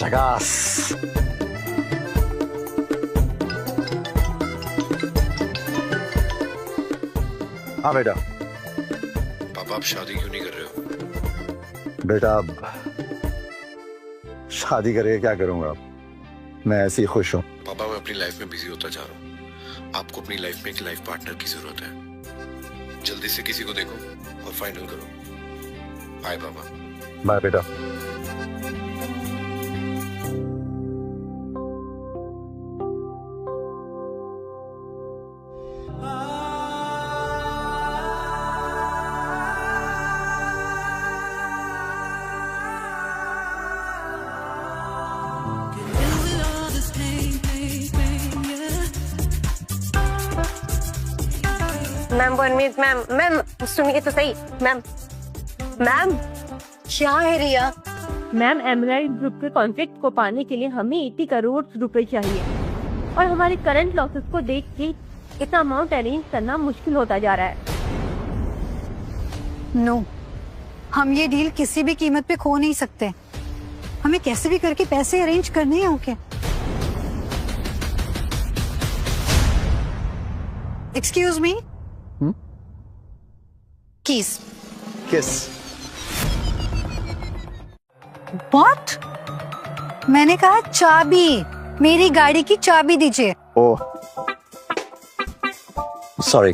झकास। हाँ बेटा। पापा आप शादी क्यों नहीं कर रहे हो? बेटा अब शादी करके क्या करूंगा, मैं ऐसे ही खुश हूँ। पापा मैं अपनी लाइफ में बिजी होता जा रहा हूँ। आपको अपनी लाइफ में एक लाइफ पार्टनर की जरूरत है। जल्दी से किसी को देखो और फाइनल करो। बाय पापा। बाय बेटा। मैम 1 मिनट मैम सुनिए तो सही मैम। क्या है रिया? मैम एमराइट ग्रुप के कॉन्फ्लिक्ट को पाने के लिए हमें 80 करोड़ रुपए चाहिए और हमारे करंट लॉसेस को देख के इतना अमाउंट अरेंज करना मुश्किल होता जा रहा है। नो, हम ये डील किसी भी कीमत पे खो नहीं सकते। हमें कैसे भी करके पैसे अरेंज करने हैं। Okay excuse me. किस व्हाट? मैंने कहा चाबी, मेरी गाड़ी की चाबी दीजिए। ओह सॉरी,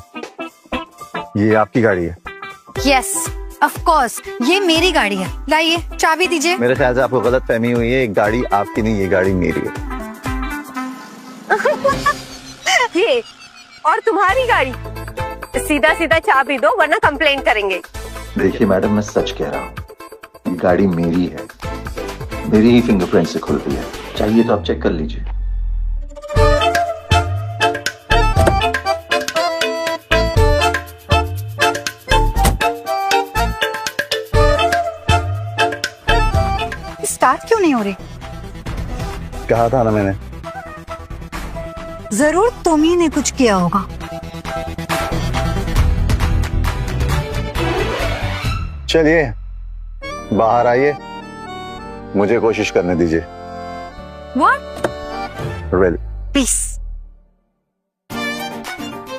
ये आपकी गाड़ी है? यस ऑफ कोर्स, ये मेरी गाड़ी है। लाइए चाबी दीजिए। मेरे ख्याल से आपको गलत फहमी हुई है, गाड़ी आपकी नहीं, ये गाड़ी मेरी है। ये और तुम्हारी गाड़ी? सीधा सीधा चाबी दो वरना कंप्लेंट करेंगे। देखिए मैडम, मैं सच कह रहा हूँ, ये गाड़ी मेरी है, मेरी ही फिंगरप्रिंट से खुलती है। चाहिए तो आप चेक कर लीजिए। स्टार्ट क्यों नहीं हो रही? कहा था ना मैंने। जरूर तुम्ही ने कुछ किया होगा। चलिए बाहर आइए, मुझे कोशिश करने दीजिए। What? Really? Please.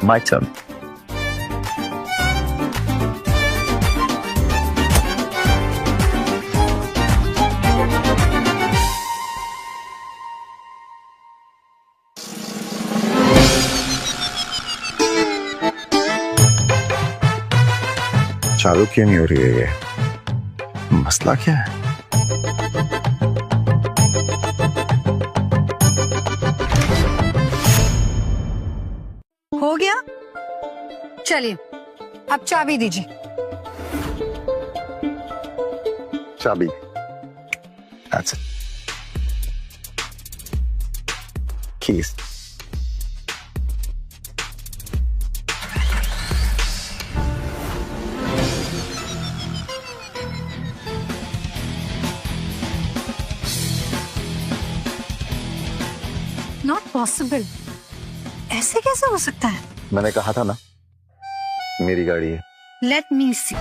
My turn. चालू क्यों नहीं हो रही है ये? मसला क्या है? हो गया? चलिए अब चाबी दीजिए। चाबी। That's it. Keys. Not possible, ऐसे कैसे हो सकता है? मैंने कहा था ना, मेरी गाड़ी है। लेट मी सी।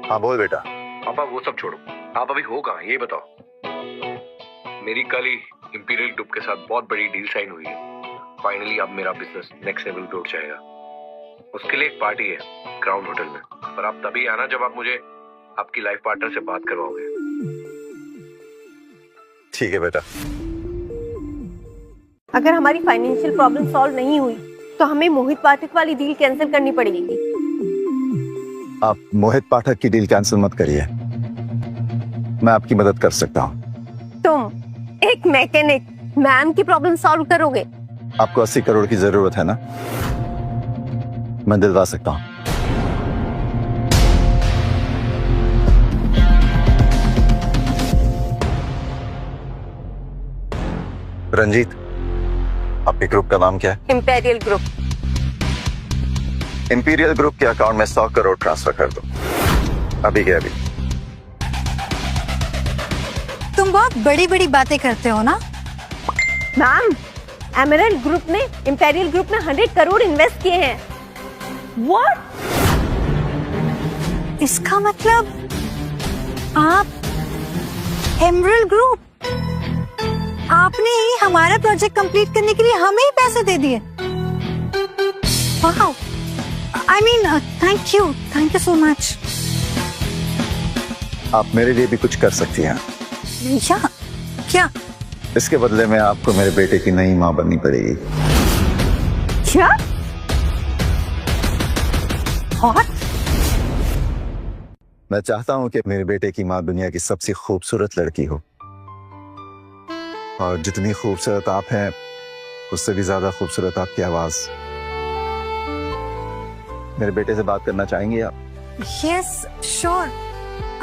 हाँ बोल बेटा। पापा वो सब छोड़ो, आप अभी हो कहाँ ये बताओ। मेरी कल ही इंपीरियल ग्रुप के साथ बहुत बड़ी डील साइन हुई है। फाइनली अब मेरा बिजनेस नेक्स्ट लेवल पे उठ जाएगा। उसके लिए एक पार्टी है क्राउन होटल में, पर आप तभी आना जब आप मुझे आपकी लाइफ पार्टनर से बात करवाओगे। ठीक है बेटा। अगर हमारी फाइनेंशियल प्रॉब्लम सॉल्व नहीं हुई तो हमें मोहित पाठक वाली डील कैंसिल करनी पड़ेगी। आप मोहित पाठक की डील कैंसिल मत करिए, मैं आपकी मदद कर सकता हूँ। तुम एक मैकेनिक मैम की प्रॉब्लम सॉल्व करोगे? आपको 80 करोड़ की जरूरत है ना, मैं दिलवा सकता हूँ। रंजीत, आपके ग्रुप का नाम क्या है? Imperial group. इंपीरियल ग्रुप के अकाउंट में 100 करोड़ ट्रांसफर कर दो, अभी के अभी। तुम बहुत बड़ी बड़ी बातें करते हो ना। मैम, एमरल्ड ग्रुप ने इंपीरियल ग्रुप में 100 करोड़ इन्वेस्ट किए हैं। व्हाट? इसका मतलब आप एमरल्ड ग्रुप, आपने ही हमारा प्रोजेक्ट कंप्लीट करने के लिए हमें ही पैसे दे दिए। Wow, I mean thank you so much. आप मेरे लिए भी कुछ कर सकती हैं। क्या? इसके बदले में आपको मेरे बेटे की नई माँ बननी पड़ेगी। क्या? और? मैं चाहता हूँ कि मेरे बेटे की माँ दुनिया की सबसे खूबसूरत लड़की हो, और जितनी खूबसूरत आप हैं उससे भी ज्यादा खूबसूरत आपकी आवाज। मेरे बेटे से बात करना चाहेंगे आप? यस श्योर,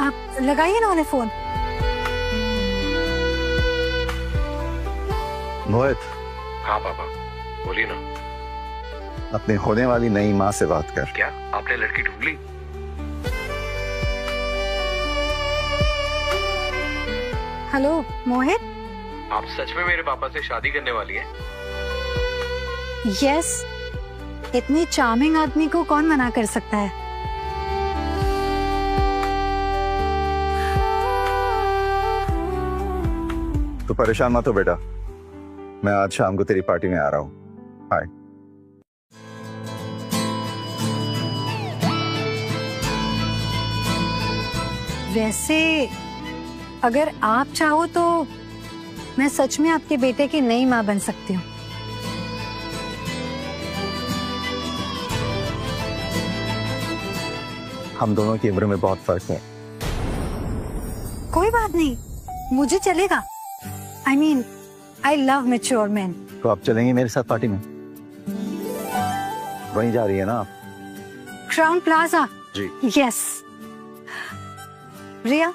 आप लगाइए ना उन्हें फोन। मोहित। हाँ पापा, बोलिए ना। अपने होने वाली नई माँ से बात कर। क्या आपने लड़की ढूंढ ली? हेलो मोहित। आप सच में मेरे पापा से शादी करने वाली हैं? यस, इतने चार्मिंग आदमी को कौन मना कर सकता है। तो परेशान मत हो बेटा, मैं आज शाम को तेरी पार्टी में आ रहा हूँ। हाय। वैसे अगर आप चाहो तो मैं सच में आपके बेटे की नई माँ बन सकती हूँ। हम दोनों की उम्र में बहुत फर्क है। कोई बात नहीं, मुझे चलेगा। I mean I love mature man. तो आप चलेंगे मेरे साथ पार्टी में? वहीं जा रही है ना आप? Crowne Plaza. जी। यस। रिया,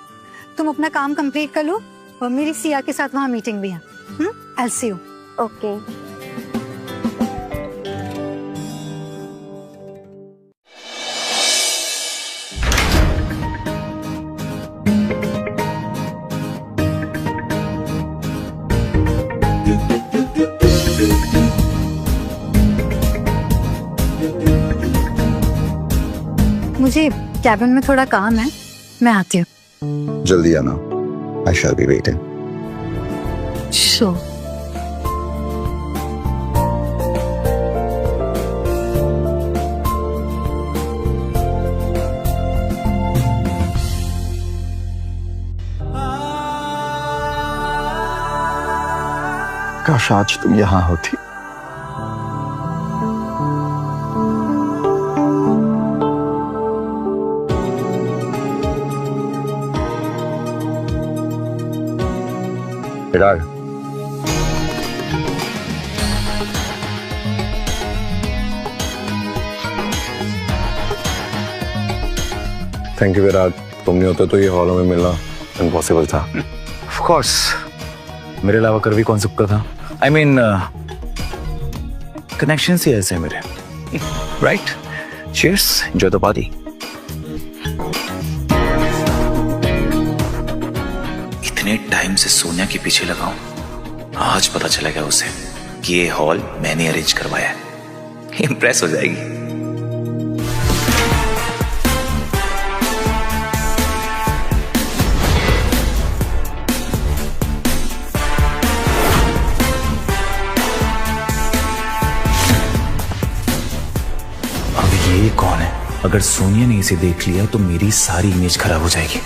तुम अपना काम कंप्लीट कर लो, और मेरी सिया के साथ वहाँ मीटिंग भी है। I'll see you. ओके। मुझे कैबिन में थोड़ा काम है, मैं आती हूँ। जल्दी आना। I shall be waiting. Sure. काश आज तुम यहाँ होती। विराट, थैंक यू विराट, तुम नहीं होते तो ये हॉलों में मिलना इम्पॉसिबल था। ऑफ कोर्स, मेरे अलावा कर भी कौन सकता था। आई मीन कनेक्शन ही ऐसे हैं मेरे। Right, cheers, enjoy the party. इतने टाइम से सोनिया के पीछे लगा हूं, आज पता चला गया उसे कि ये हॉल मैंने अरेंज करवाया है। इंप्रेस हो जाएगी। अब ये कौन है? अगर सोनिया ने इसे देख लिया तो मेरी सारी इमेज खराब हो जाएगी।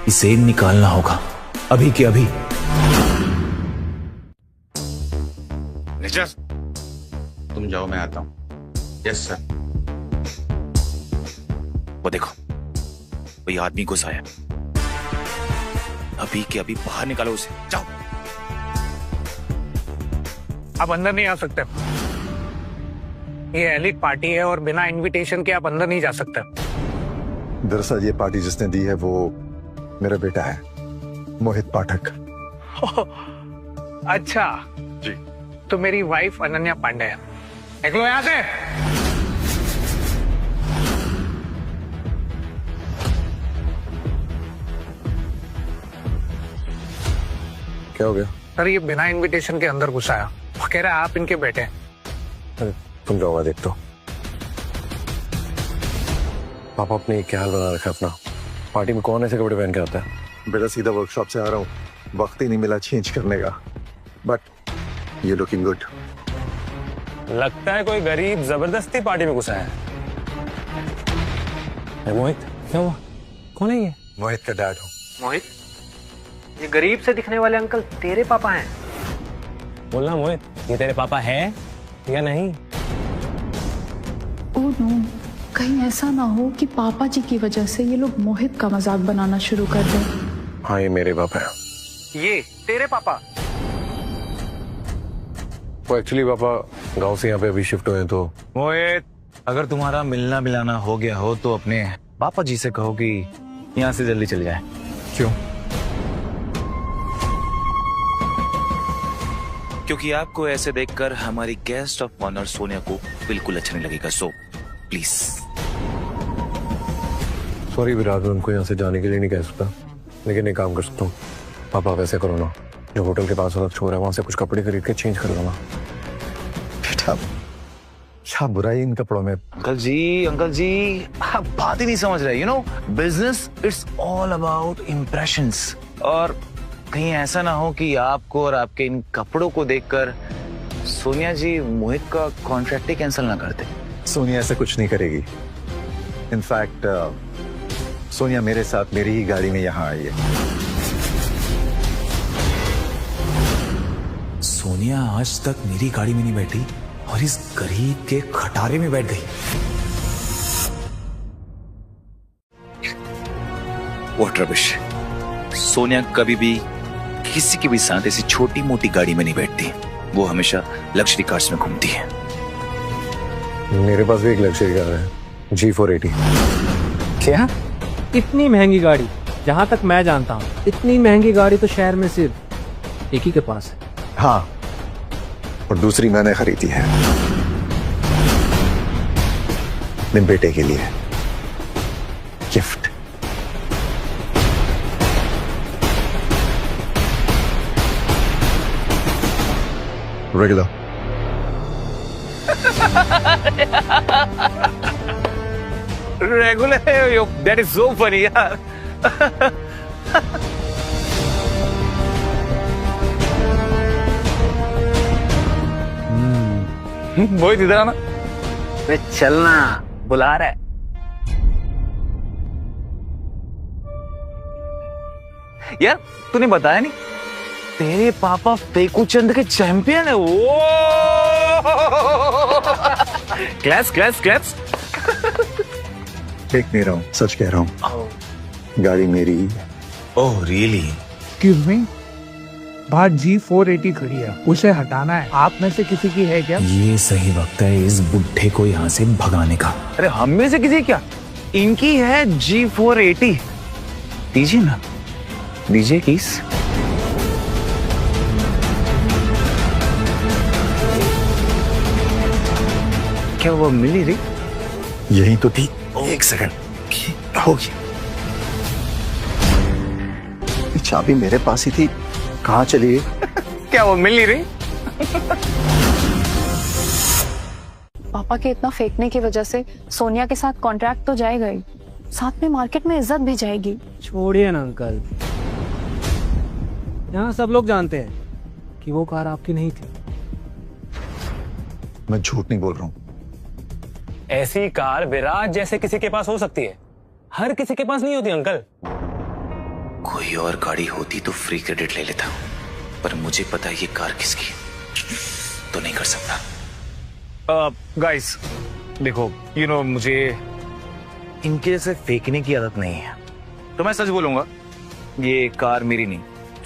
इसे निकालना होगा अभी के अभी। नेचर, तुम जाओ, मैं आता हूँ। Yes sir. वो देखो, वही आदमी घुस आया। अभी के अभी बाहर निकालो उसे, जाओ। आप अंदर नहीं आ सकते। ये एलिट पार्टी है और बिना इनविटेशन के आप अंदर नहीं जा सकते। दरअसल ये पार्टी जिसने दी है वो मेरा बेटा है, मोहित पाठक। अच्छा जी। तो मेरी वाइफ अनन्या पांडे है। निकलो यहाँ से। क्या हो गया? सर ये बिना इनविटेशन के अंदर घुसाया। वो कह रहा है आप इनके बेटे हैं। अरे तुम जाओ, देख तो। पापा अपने क्या हाल बना रखा है अपना। पार्टी में कौन ऐसे कपड़े पहन के आता है? बेटा सीधा वर्कशॉप से आ रहा हूँ, वक्त ही नहीं मिला चेंज करने का। But you looking good. लगता है कोई गरीब जबरदस्ती पार्टी में घुसा है। मोहित, क्या हुआ? कौन है ये? मोहित का डैड हूँ। मोहित, ये गरीब से दिखने वाले अंकल तेरे पापा हैं? बोलना मोहित, ये तेरे पापा है या नहीं? ओह नो, कहीं ऐसा ना हो कि पापा जी की वजह से ये लोग मोहित का मजाक बनाना शुरू कर दें। हाँ, ये मेरे पापा हैं। ये तेरे पापा? वो एक्चुअली पापा गांव से यहाँ पे अभी शिफ्ट हुए हैं। तो मोहित, अगर तुम्हारा मिलना मिलाना हो गया हो तो अपने पापा जी से कहो कि यहाँ से जल्दी चले जाए। क्यों? क्योंकि आपको ऐसे देखकर हमारी गेस्ट ऑफ ऑनर सोनिया को बिल्कुल अच्छा नहीं लगेगा। So please. सॉरी विराट, मैं उनको यहाँ से जाने के लिए नहीं कह सकता, लेकिन एक काम कर सकता हूँ। पापा वैसे करो ना, जो होटल के पास वाला स्टोर है वहां से कुछ कपड़े खरीद के चेंज कर दूंगा। बेटा क्या बुराई इन कपड़ों में? अंकल जी आप बात ही नहीं समझ रहे। You know, business it's all about impressions. और कहीं ऐसा ना हो कि आपको और आपके इन कपड़ों को देखकर सोनिया जी मोहित का कॉन्ट्रैक्ट ही कैंसिल ना कर दे। सोनिया ऐसा कुछ नहीं करेगी। इनफैक्ट सोनिया मेरे साथ मेरी ही गाड़ी में यहाँ आई है। सोनिया आज तक मेरी गाड़ी में नहीं बैठी और इस गरीब के खटारे में बैठ गई। What rubbish. सोनिया कभी भी किसी के भी साथ ऐसी छोटी मोटी गाड़ी में नहीं बैठती। वो हमेशा लग्जरी कार्स में घूमती है। मेरे पास भी एक लग्जरी कार है, G480। क्या? इतनी महंगी गाड़ी? जहां तक मैं जानता हूँ इतनी महंगी गाड़ी तो शहर में सिर्फ एक ही के पास है। हाँ, और दूसरी मैंने खरीदी है अपने बेटे के लिए, गिफ्ट। रेगुलर। रेगुलर है यो, दैट इज सो फनी यार। मोहित इधर आना। वे चलना बुला रहा है। यार तूने बताया नहीं, तेरे पापा फेकू चंद के चैंपियन है। वो क्लैप्स क्लैप्स क्लैप्स। देख नहीं रहा हूँ, सच कह रहा हूँ, गाड़ी मेरी ही है। Oh really? एक्सक्यूज मी, बाहर G480 खड़ी है, उसे हटाना है। आप में से किसी की है क्या? ये सही वक्त है इस बुढ़े को यहाँ से भगाने का। अरे हम में से किसी क्या, इनकी है G480। दीजिए ना, दीजिए कीस। क्या वो मिली रही? यही तो थी। एक सेकंड होगी। चाबी मेरे पास ही थी, कहाँ चली गई? क्या वो मिल नहीं रही? पापा के इतना फेंकने की वजह से सोनिया के साथ कॉन्ट्रैक्ट तो जाएगा ही, साथ में मार्केट में इज्जत भी जाएगी। छोड़िए ना अंकल, यहाँ सब लोग जानते हैं कि वो कार आपकी नहीं थी। मैं झूठ नहीं बोल रहा हूँ। ऐसी कार विराट जैसे किसी के पास हो सकती है, हर किसी के पास नहीं होती अंकल। कोई और गाड़ी होती तो फ्री क्रेडिट ले लेता, पर मुझे पता है ये कार किसकी है। तो नहीं कर सकता। गाइस देखो, मुझे इनके जैसे फेंकने की आदत नहीं है, तो मैं सच बोलूंगा, ये कार मेरी नहीं,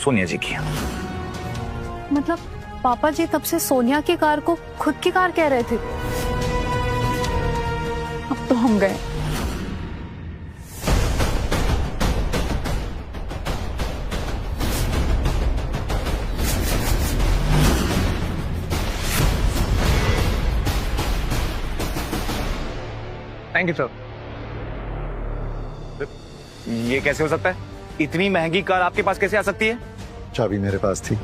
सोनिया जी की है। मतलब पापा जी तब से सोनिया की कार को खुद की कार कह रहे थे। अब तो हम गए। Thank you sir. ये कैसे हो सकता है? इतनी महंगी कार आपके पास कैसे आ सकती है? चाबी मेरे पास थी,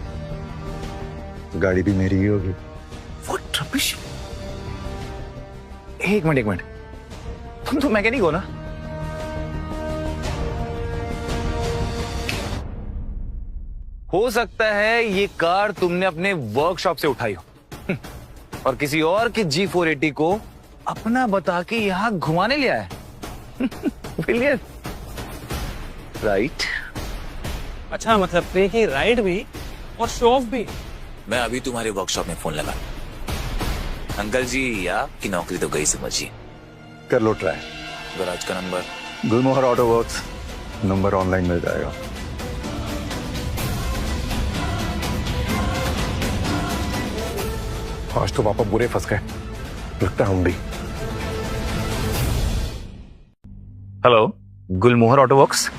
गाड़ी भी मेरी ही होगी। What rubbish? एक मिनट, तुम तो मैकेनिक हो ना? हो सकता है ये कार तुमने अपने वर्कशॉप से उठाई हो और किसी और की G480 को अपना बता के यहां घुमाने लिया है। Brilliant, right? अच्छा, मतलब कि राइड भी और शो ऑफ भी। मैं अभी तुम्हारे वर्कशॉप में फोन लगा। अंकल जी, आपकी नौकरी तो गई समझिए। कर लो ट्राई। गराज का नंबर? गुलमोहर ऑटो वर्क्स, नंबर ऑनलाइन मिल जाएगा। आज तो पापा बुरे फंस गए, लगता है हम भी। हेलो, गुलमोहर ऑटो वर्क्स?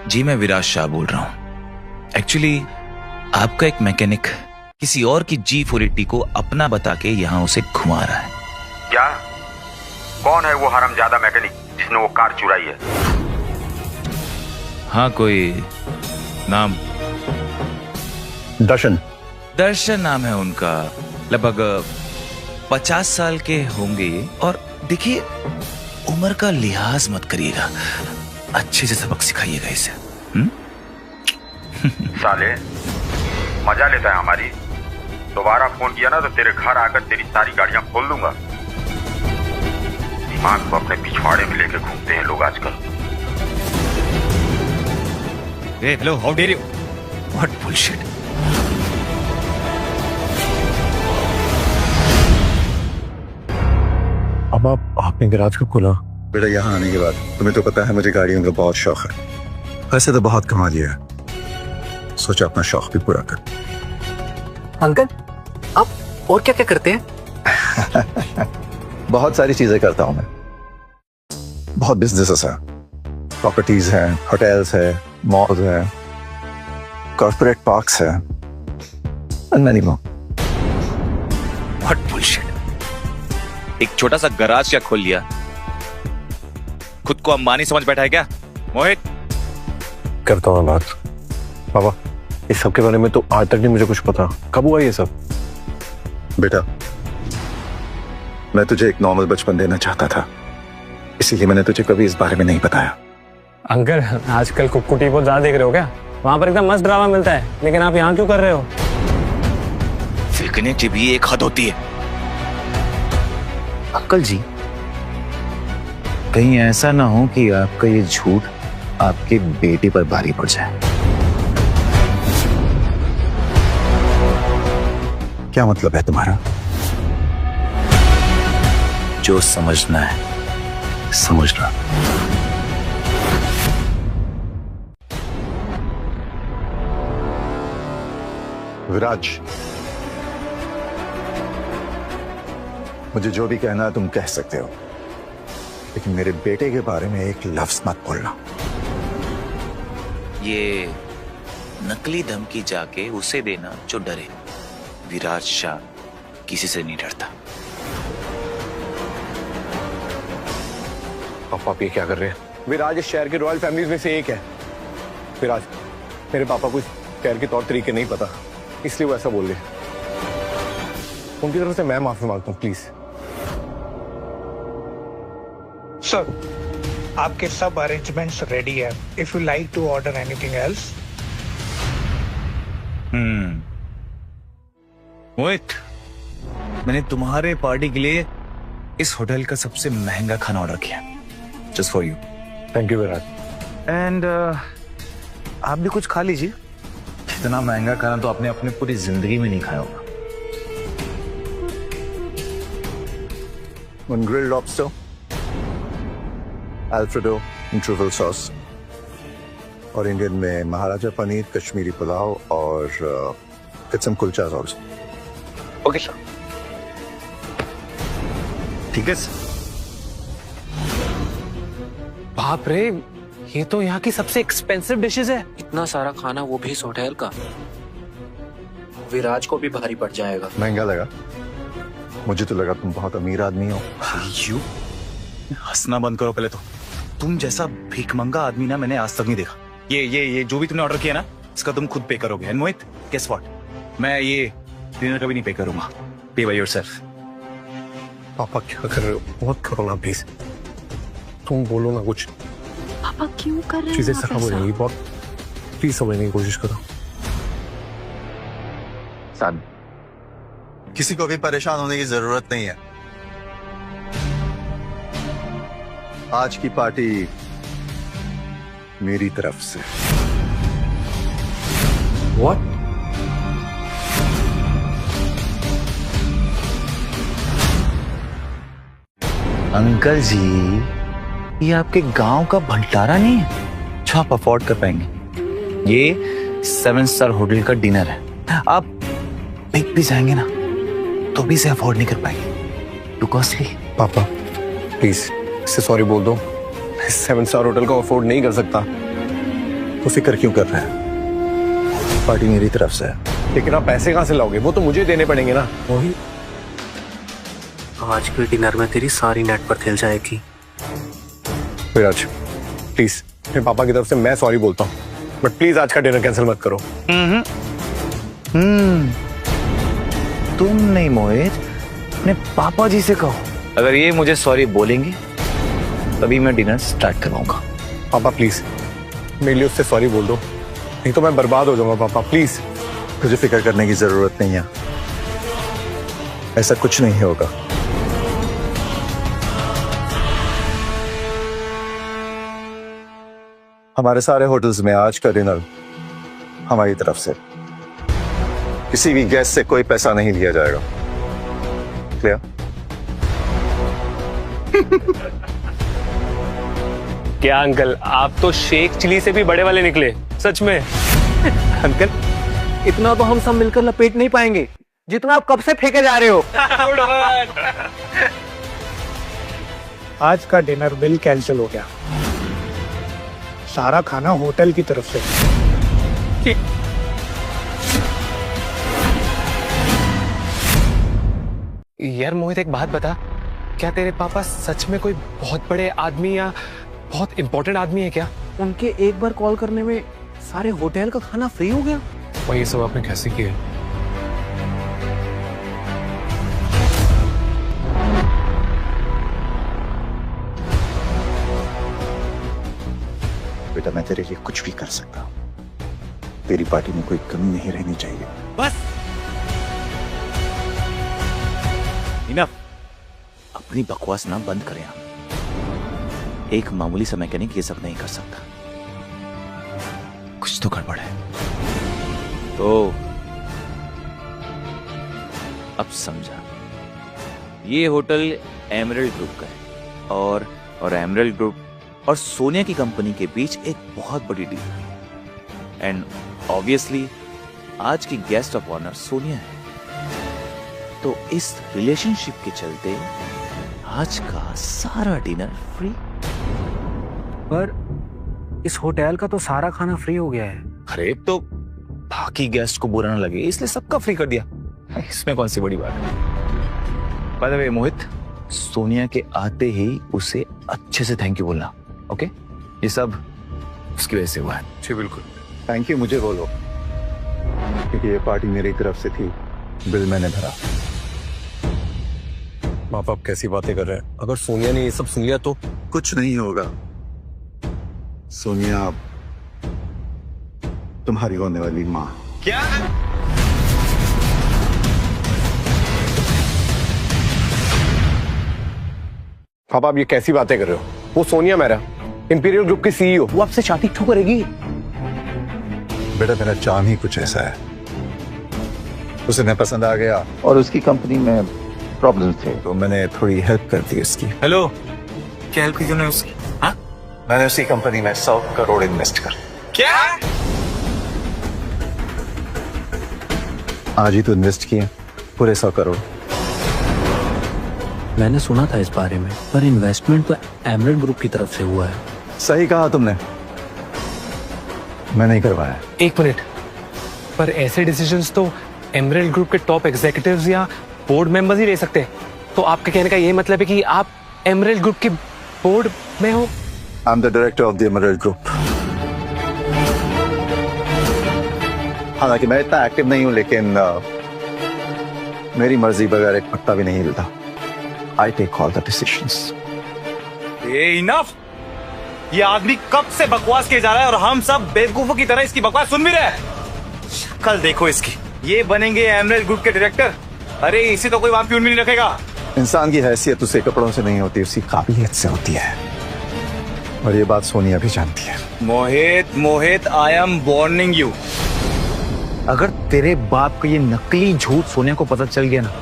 जी मैं विराज शाह बोल रहा हूं। एक्चुअली आपका एक मैकेनिक किसी और की G480 को अपना बता के यहां उसे घुमा रहा है। क्या? कौन है वो हरामजादा मैकेनिक जिसने वो कार चुराई है? हाँ, कोई नाम? दर्शन नाम है उनका। लगभग 50 साल के होंगे और देखिए, उम्र का लिहाज मत करिएगा, अच्छे से सबक सिखाइएगा इसे। साले मजा लेता है हमारी। दोबारा फोन किया ना तो तेरे घर आकर तेरी सारी गाड़ियां खोल दूंगा। दिमाग को अपने पिछवाड़े में लेके घूमते हैं लोग आजकल। Hello, how dare you? What bullshit. अब आपने गैराज कब खोला? बेटा, यहाँ आने के बाद तुम्हें तो पता है मुझे गाड़ियों का बहुत शौक है। वैसे तो बहुत कमा लिया है, सोचा अपना शौक भी पूरा कर। अंकल, आप और क्या क्या करते हैं? बहुत सारी चीजें करता हूं मैं। बहुत बिजनेसेस हैं, प्रॉपर्टीज हैं, होटल्स है, मॉल्स हैं, कॉर्पोरेट पार्क्स हैं, and many more. What bullshit. एक छोटा सा गराज क्या खोल लिया, खुद को अंबानी समझ बैठा है क्या? मोहित, करता हूँ बात। पापा, इस सब के बारे में तो आज तक नहीं मुझे कुछ पता। कब हुआ ये सब? बेटा, मैं तुझे एक नॉर्मल बचपन देना चाहता था, इसीलिए मैंने तुझे कभी इस बारे में नहीं बताया। अंकल, आजकल कुक्कू टी बहुत ज्यादा देख रहे हो क्या? वहां पर एकदम मस्त ड्रामा मिलता है, लेकिन आप यहाँ क्यों कर रहे हो? फेंकने की भी एक हद होती है। अंकल जी, कहीं ऐसा ना हो कि आपका ये झूठ आपके बेटे पर भारी पड़ जाए। क्या मतलब है तुम्हारा? जो समझना है समझ लो। विराज, मुझे जो भी कहना है तुम कह सकते हो, लेकिन मेरे बेटे के बारे में एक लफ्ज मत बोलना। ये नकली धमकी जाके उसे देना जो डरे। विराज शाह किसी से नहीं डरता। आप ये क्या कर रहे हैं? विराज इस शहर के रॉयल फैमिलीज में से एक है। विराज, मेरे पापा को इस शहर के तौर तरीके नहीं पता, इसलिए वो ऐसा बोल रहे। उनकी तरफ से मैं माफी मांगता हूँ, प्लीज। सर, आपके सब अरेंजमेंट्स रेडी है। If you like to order anything else. Mohit, मैंने तुम्हारे पार्टी के लिए इस होटल का सबसे महंगा खाना ऑर्डर किया, just for you. Thank you Viraj. And आप भी कुछ खा लीजिए, इतना महंगा खाना तो आपने अपनी पूरी जिंदगी में नहीं खाया होगा। One grilled lobster, Alfredo and truffle sauce, और इंडियन में महाराजा पनीर, कश्मीरी पुलाव और get some kulchas also. Okay sir, ठीक है सर। बाप रे, ये तो यहाँ की सबसे एक्सपेंसिव डिशेस है। इतना सारा खाना, वो भी इस होटल का। विराज को भी भारी पड़ जाएगा। महंगा लगा? मुझे तो लगा तुम बहुत अमीर आदमी हो। यू हंसना बंद करो पहले तो। तुम जैसा भीखमंगा आदमी ना मैंने आज तक नहीं देखा। ये जो भी तुमने ऑर्डर किया ना, इसका तुम खुद पे करोगे। एंड मोहित, गेस व्हाट, मैं ये डिनर कभी नहीं पे करूंगा। पे बाय योरसेल्फ। पापा क्या कर रहे हो? बहुत करो ना प्लीज, तुम बोलो ना कुछ। पापा क्यों कर रहे हैं चीजें आप खराब हो ऐसा? जाएंगी बहुत, प्लीज समझने की कोशिश करो। सन, किसी को भी परेशान होने की जरूरत नहीं है। आज की पार्टी मेरी तरफ से। व्हाट? अंकल जी, ये आपके गांव का भंडारा नहीं है जो आप अफोर्ड कर पाएंगे। ये 7 स्टार होटल का डिनर है। आप बिग भी जाएंगे ना तो भी इसे अफोर्ड नहीं कर पाएंगे। To costly. पापा प्लीज इससे सॉरी बोल दो। 7 स्टार होटल को अफोर्ड नहीं कर सकता। तो फिक्र क्यों कर रहे हैं? पार्टी मेरी तरफ से है। लेकिन आप पैसे कहाँ से लाओगे? वो तो मुझे देने पड़ेंगे ना। वही, आज के डिनर में तेरी सारी नेट पर खेल जाएगी। विराज प्लीज, अपने पापा की तरफ से मैं सॉरी बोलता हूँ, बट प्लीज आज का डिनर कैंसिल मत करो। तुम नहीं मोहित, अपने पापा जी से कहो। अगर ये मुझे सॉरी बोलेंगे तभी मैं डिनर स्टार्ट करवाऊंगा। पापा प्लीज मेरे लिए उससे सॉरी बोल दो, नहीं तो मैं बर्बाद हो जाऊंगा। पापा प्लीज। तुझे फिक्र करने की जरूरत नहीं है, ऐसा कुछ नहीं होगा। हमारे सारे होटल्स में आज का डिनर हमारी तरफ से, किसी भी गेस्ट से कोई पैसा नहीं लिया जाएगा। क्लियर? क्या अंकल, आप तो शेख चिली से भी बड़े वाले निकले, सच में। अंकल, इतना तो हम सब मिलकर लपेट नहीं पाएंगे जितना आप कब से फेंके जा रहे हो। आज का डिनर बिल कैंसिल हो गया। सारा खाना होटल की तरफ से। यार मोहित, एक बात बता, क्या तेरे पापा सच में कोई बहुत बड़े आदमी या बहुत इंपॉर्टेंट आदमी है क्या? उनके एक बार कॉल करने में सारे होटल का खाना फ्री हो गया। और ये सब आपने कैसे किया? बेटा, मैं तेरे लिए कुछ भी कर सकता हूँ। तेरी पार्टी में कोई कमी नहीं रहनी चाहिए। बस इनफ। अपनी बकवास ना बंद करें आप। एक मामूली सा मैकेनिक ये सब नहीं कर सकता। कुछ तो गड़बड़ है। तो अब समझा, ये होटल एमरल्ड ग्रुप का है और एमरल्ड ग्रुप और सोनिया की कंपनी के बीच एक बहुत बड़ी डील है। एंड ऑब्वियसली आज की गेस्ट ऑफ ऑनर सोनिया है। तो इस रिलेशनशिप के चलते आज का सारा डिनर फ्री। पर इस होटल का तो सारा खाना फ्री हो गया है। अरे तो बाकी गेस्ट को बुरा ना लगे इसलिए सबका फ्री कर दिया। इसमें कौन सी बड़ी बात है? बाय द वे मोहित, सोनिया के आते ही उसे अच्छे से थैंक यू बोलना। ओके? ये सब उसकी वजह से हुआ है। जी बिल्कुल। थैंक यू मुझे बोलो, क्योंकि ये पार्टी मेरी तरफ से थी, बिल मैंने भरा। माँ बाप कैसी बातें कर रहे हैं? अगर सोनिया ने ये सब सुन लिया तो? कुछ नहीं होगा। सोनिया तुम्हारी होने वाली माँ। क्या? पापा आप ये कैसी बातें कर रहे हो? वो सोनिया मेरा इंपीरियल ग्रुप की सीईओ, वो आपसे शादी क्यों करेगी? बेटा मेरा चाम ही कुछ ऐसा है, उसे मैं पसंद आ गया और उसकी कंपनी में प्रॉब्लम थे तो मैंने थोड़ी हेल्प कर दी उसकी। हेलो, क्या हेल्प की तूने उसकी? हाँ, मैंने उसी कंपनी में 100 करोड़ इन्वेस्ट कर। क्या? आज ही तो इन्वेस्ट किए पूरे 100 करोड़। मैंने सुना था इस बारे में, पर इन्वेस्टमेंट तो एमरेल्ड ग्रुप की तरफ से हुआ है। सही कहा तुमने, मैं नहीं करवाया। एक मिनट, पर ऐसे डिसीजंस तो एमरेल्ड ग्रुप के टॉप एग्जीक्यूटिव्स या बोर्ड मेंबर्स ही ले सकते हैं। तो आपके कहने का ये मतलब है कि आप एमरेल्ड ग्रुप के बोर्ड में हो? I am the director of the emerald group. हालांकि मैं इतना एक्टिव नहीं हूं, लेकिन मेरी मर्जी बगैर एक पत्ता भी नहीं हिलता। I take all the decisions. Enough! ये आदमी कब से बकवास किए जा रहा है और हम सब बेवकूफों की तरह इसकी बकवास सुन भी रहे हैं। शक्ल देखो इसकी, ये बनेंगे एमरेल्ड ग्रुप के डायरेक्टर। अरे इसी तो कोई वहां प्यून भी नहीं रखेगा। इंसान की हैसियत उसे कपड़ों से नहीं होती, उसकी काबिलियत से होती है, और ये बात सोनिया भी जानती है। मोहित, आई एम वार्निंग यू। अगर तेरे बाप को ये नकली झूठ सोनिया को पता चल गया ना,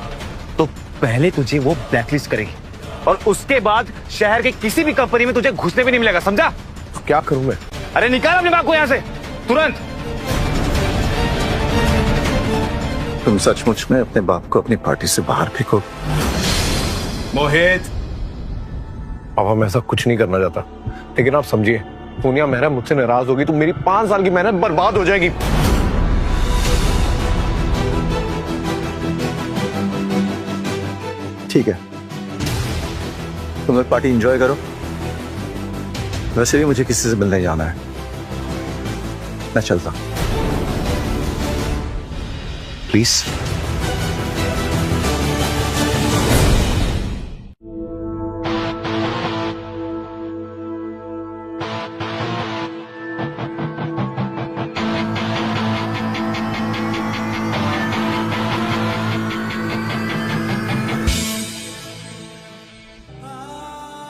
तो पहले तुझे वो ब्लैकलिस्ट करेगी और उसके बाद शहर के किसी भी कंपनी में तुझे घुसने भी नहीं मिलेगा, समझा? तो क्या करूं मैं? अरे निकाल अपने बाप को यहाँ से तुरंत। तुम सचमुच में अपने बाप को अपनी पार्टी से बाहर फेंको? मोहित, पापा मैं ऐसा कुछ नहीं करना चाहता, लेकिन आप समझिए, सोनिया मेहरा मुझसे नाराज होगी तो मेरी 5 साल की मेहनत बर्बाद हो जाएगी। ठीक है, तुम लोग पार्टी एंजॉय करो। वैसे भी मुझे किसी से मिलने जाना है, मैं चलता। प्लीज।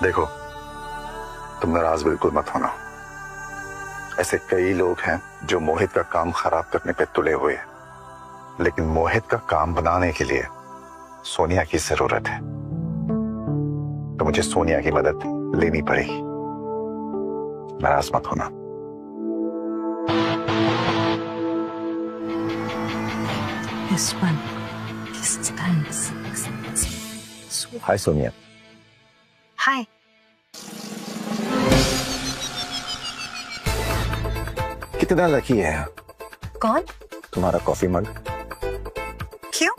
देखो, तुम नाराज बिल्कुल मत होना। ऐसे कई लोग हैं जो मोहित का काम खराब करने पे तुले हुए हैं, लेकिन मोहित का काम बनाने के लिए सोनिया की जरूरत है, तो मुझे सोनिया की मदद लेनी पड़ेगी। नाराज मत होना। हाय सोनिया। हाय। कितना लकी है। कौन? तुम्हारा कॉफी मग। क्यों?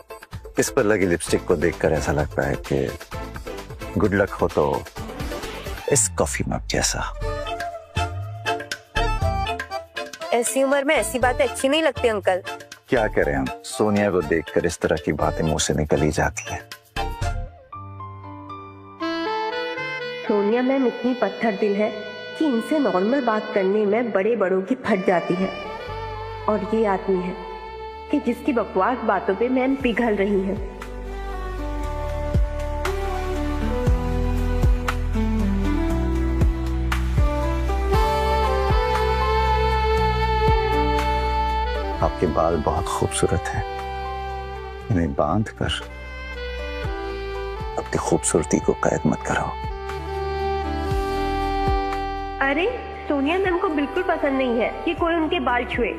इस पर लगी लिपस्टिक को देखकर ऐसा लगता है कि गुड लक हो तो इस कॉफी मग जैसा। ऐसी उम्र में ऐसी बातें अच्छी नहीं लगती अंकल। क्या करें हम, सोनिया को देखकर इस तरह की बातें मुंह से निकल ही जाती हैं। सोनिया मैम इतनी पत्थर दिल है कि इनसे नॉर्मल बात करने में बड़े बड़ों की फट जाती है, और ये आदमी है कि जिसकी बकवास बातों पे मैम पिघल रही है। आपके बाल बहुत खूबसूरत हैं, इन्हें बांध कर अपनी खूबसूरती को कैद मत करो। अरे सोनिया मैम को बिल्कुल पसंद नहीं है कि कोई उनके बाल छुए।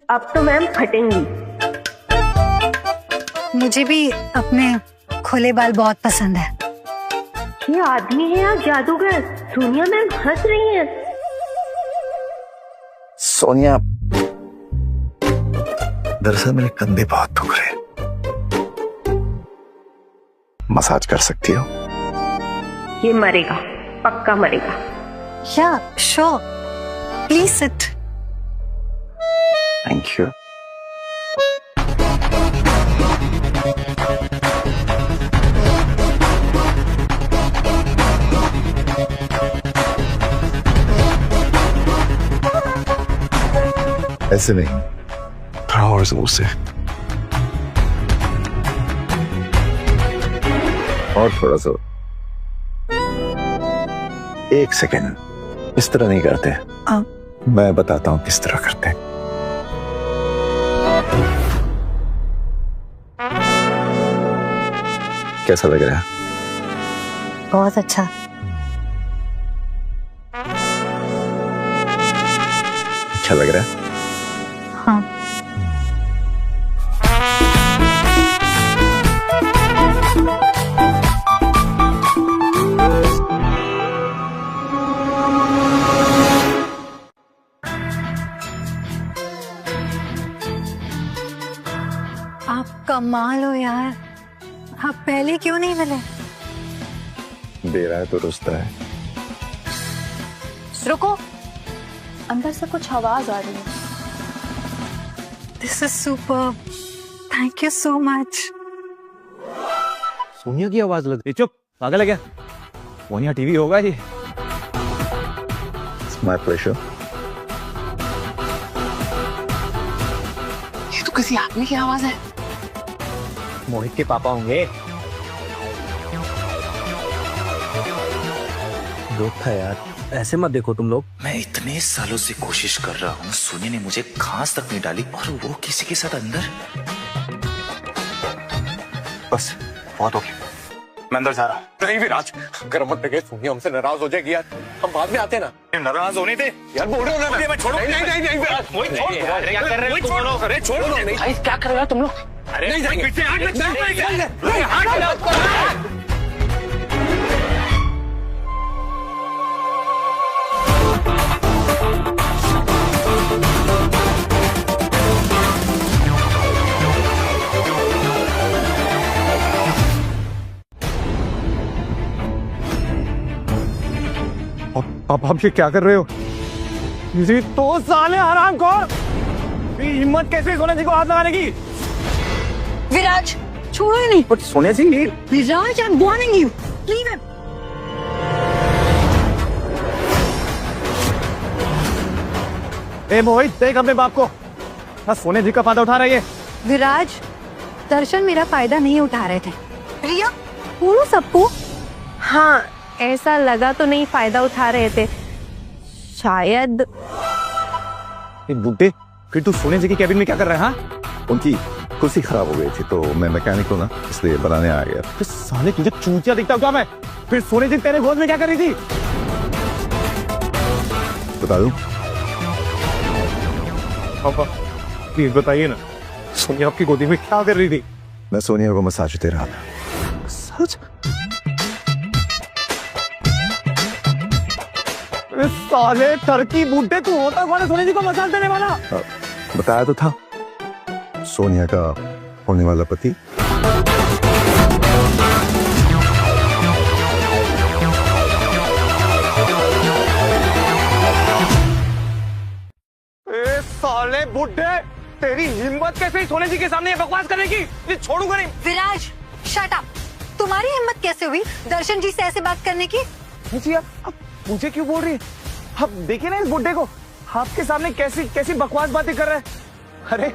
अब तो मैम फटेंगी। मुझे भी अपने खुले बाल बहुत पसंद है। ये आदमी है या जादूगर? सोनिया मैम हंस रही हैं। सोनिया, दरअसल मेरे कंधे बहुत दुख रहे हैं, मसाज कर सकती हो? ये मरेगा, पक्का मरेगा। या sure, please sit. Thank you. ऐसे नहीं, थोड़ा और जोर से, और थोड़ा जोर। एक सेकेंड, इस तरह नहीं करते। मैं बताता हूँ किस तरह करते हैं। कैसा लग रहा है? बहुत अच्छा। अच्छा लग रहा है? हाँ। आप कमाल हो यार, आप पहले क्यों नहीं मिले? दे रहा है तो रुसता है। रुको, अंदर से कुछ आवाज आ रही है। This is superb, thank you so much. Sonia की आवाज लग रही। चुप, पागल है क्या? सोनिया टीवी होगा ये। My pleasure. ये तो किसी आदमी की आवाज है। मोहित के पापा होंगे। जोक था यार, ऐसे मत देखो तुम लोग। मैं इतने सालों से कोशिश कर रहा हूँ, सोनिया ने मुझे घास तक नहीं डाली और वो किसी के साथ अंदर। बस बहुत हो गया, मैं अंदर जा रहा हूँ। नहीं विराज, अगर मत देखे सोनिया हमसे नाराज हो जाएगी यार, हम बाद में आते ना। नाराज होने थे यार, बोल रहा हूँ मैं छोड़ो। नहीं विराज, मोहित छोड़। क्या कर रहे हो? छोड़ो। अरे छोड़ो। नहीं, क्या कर रहे हो तुम लोग? अरे नहीं जाएंगे। आप ये क्या कर रहे हो? जी तो साले हरामखोर, हिम्मत कैसे सोनिया जी को हाथ लगाने की? विराज छोड़ो ही नहीं। Sonia ji, Viraj, I am warning you, leave him. ए मोहित, देख अपने बाप को, बस सोनिया जी का फायदा उठा रही है। विराज, दर्शन मेरा फायदा नहीं उठा रहे थे। रिया, बोलो सबको। हाँ, ऐसा लगा तो नहीं फायदा उठा रहे थे, शायद। बुड्ढे, फिर तू सोनिया जी की कैबिन में क्या कर रहा है? हाँ, उनकी कुर्सी खराब हो गई थी तो मैं मैकेनिक हूँ ना, इसलिए बनाने आ गया। फिर साले तुझे चूतिया दिखता हूँ क्या मैं? फिर सोनिया जी तेरे गोद में क्या कर रही थी? बता दूं? पापा प्लीज बताइए ना, सोनिया आपकी गोदी में क्या कर रही थी? मैं सोनिया को मसाज दे रहा था। सच? साले टर्की बूढ़े, तू होता कौन है सोनिया जी को मसाज देने वाला? बताया तो था, सोनिया का होने वाला पति। साले बुड्ढे, तेरी हिम्मत कैसे सोनिया जी के सामने ये बकवास करने की? ये छोड़ूंगा नहीं। विराज, शट अप। तुम्हारी हिम्मत कैसे हुई दर्शन जी से ऐसे बात करने की? जी आप मुझे क्यों बोल रही है? आप देखिए ना इस बुड्ढे को, आपके सामने कैसी कैसी बकवास बातें कर रहा है। अरे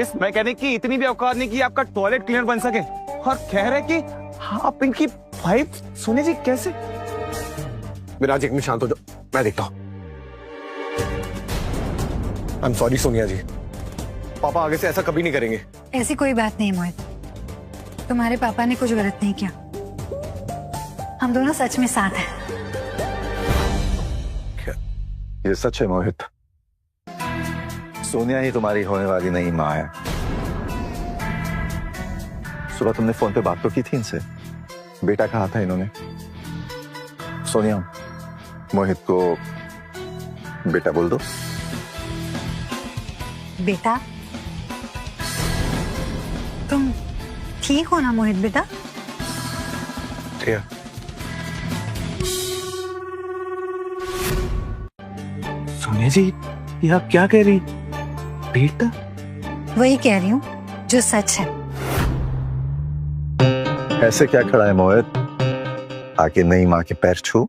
इस मैकेनिक की इतनी भी औकात नहीं कि आपका टॉयलेट क्लीनर बन सके, और कह रहे कि आप इनकी वाइफ सोनिया जी कैसे? विराज, एक मिनट शांत हो जाओ, मैं देखता हूँ। आई एम सॉरी सोनिया जी, पापा आगे से ऐसा कभी नहीं करेंगे। ऐसी कोई बात नहीं मोहित, तुम्हारे पापा ने कुछ गलत नहीं किया। हम दोनों सच में साथ हैं। ये सच है मोहित, सोनिया ही तुम्हारी होने वाली नई माँ है। सुबह तुमने फोन पे बात तो की थी इनसे, बेटा कहा था इन्होंने। सोनिया, मोहित को बेटा बोल दो। बेटा? तुम ठीक हो ना मोहित बेटा? सोनिया जी, ये आप क्या कह रही? बेटा? वही कह रही हूँ जो सच है। ऐसे क्या खड़ा है मोहित, आके नई माँ के पैर छू।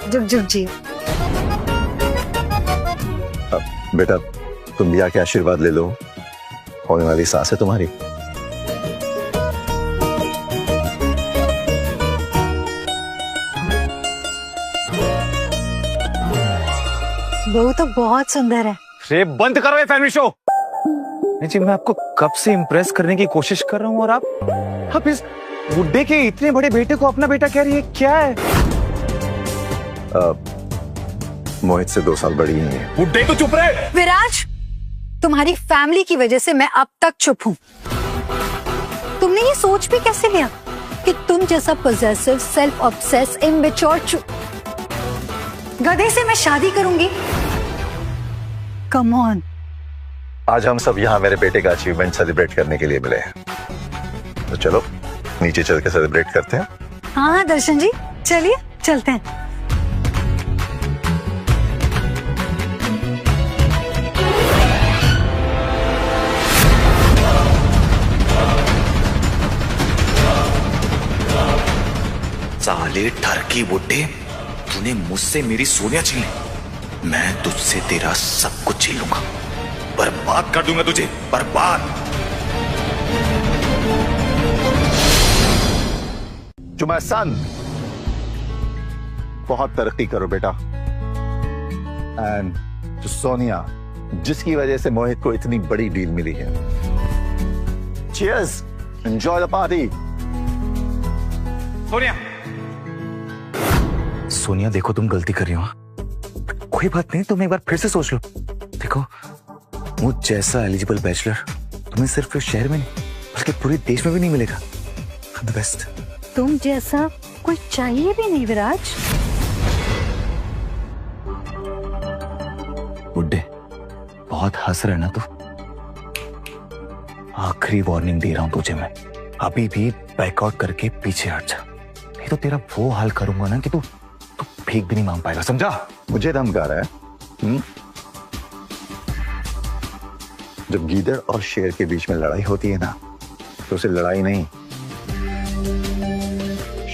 जुग जुग जी। अब बेटा तुम भी आके आशीर्वाद ले लो, होने वाली सांस है तुम्हारी। वो तो बहुत सुंदर है। रे बंद करो ये फैमिली शो। नहीं जी, मैं आपको कब से इम्प्रेस करने की कोशिश कर रहा हूँ और आप इस बुड्ढे के इतने बड़े बेटे को अपना बेटा कह रही है, क्या है? मोहित से 2 साल बड़ी ही है। बुड्ढे तो चुप रहे। विराज, तुम्हारी फैमिली की वजह से मैं अब तक चुप हूँ। तुमने ये सोच भी कैसे लिया कि तुम जैसा पॉसेसिव, सेल्फ ऑब्सेस, इमैच्योर गधे से मैं शादी करूंगी? Come on. आज हम सब यहाँ मेरे बेटे का अचीवमेंट सेलिब्रेट करने के लिए मिले हैं, तो चलो नीचे चल के सेलिब्रेट करते हैं। हाँ दर्शन जी, चलिए चलते हैं। साले ठरकी बुड्ढे, तूने मुझसे मेरी सोनिया छीन ली, मैं तुझसे तेरा सब कुछ छीन लूंगा, बर्बाद कर दूंगा तुझे, बर्बाद। टू माय सन, बहुत तरक्की करो बेटा। एंड टू सोनिया, जिसकी वजह से मोहित को इतनी बड़ी डील मिली है। Cheers, enjoy the party. Sonia देखो, तुम गलती कर रही हो, कोई बात नहीं, तुम एक बार फिर से सोच लो। देखो, मुझ जैसा एलिजिबल बैचलर तुम्हें सिर्फ इस शहर में नहीं बल्कि पूरे देश में भी नहीं मिलेगा। The best. तुम जैसा कोई चाहिए भी नहीं विराज। बुड्ढे, बहुत हंस रहे ना तू? आखिरी वार्निंग दे रहा हूं तुझे मैं, अभी भी बैकआउट करके पीछे हट जा, नहीं तो तेरा वो हाल करूंगा ना कि तू भीख भी नहीं मांग पाएगा, समझा? मुझे धमका रहा है? जब गीदड़ और शेर के बीच में लड़ाई होती है ना, तो उसे लड़ाई नहीं,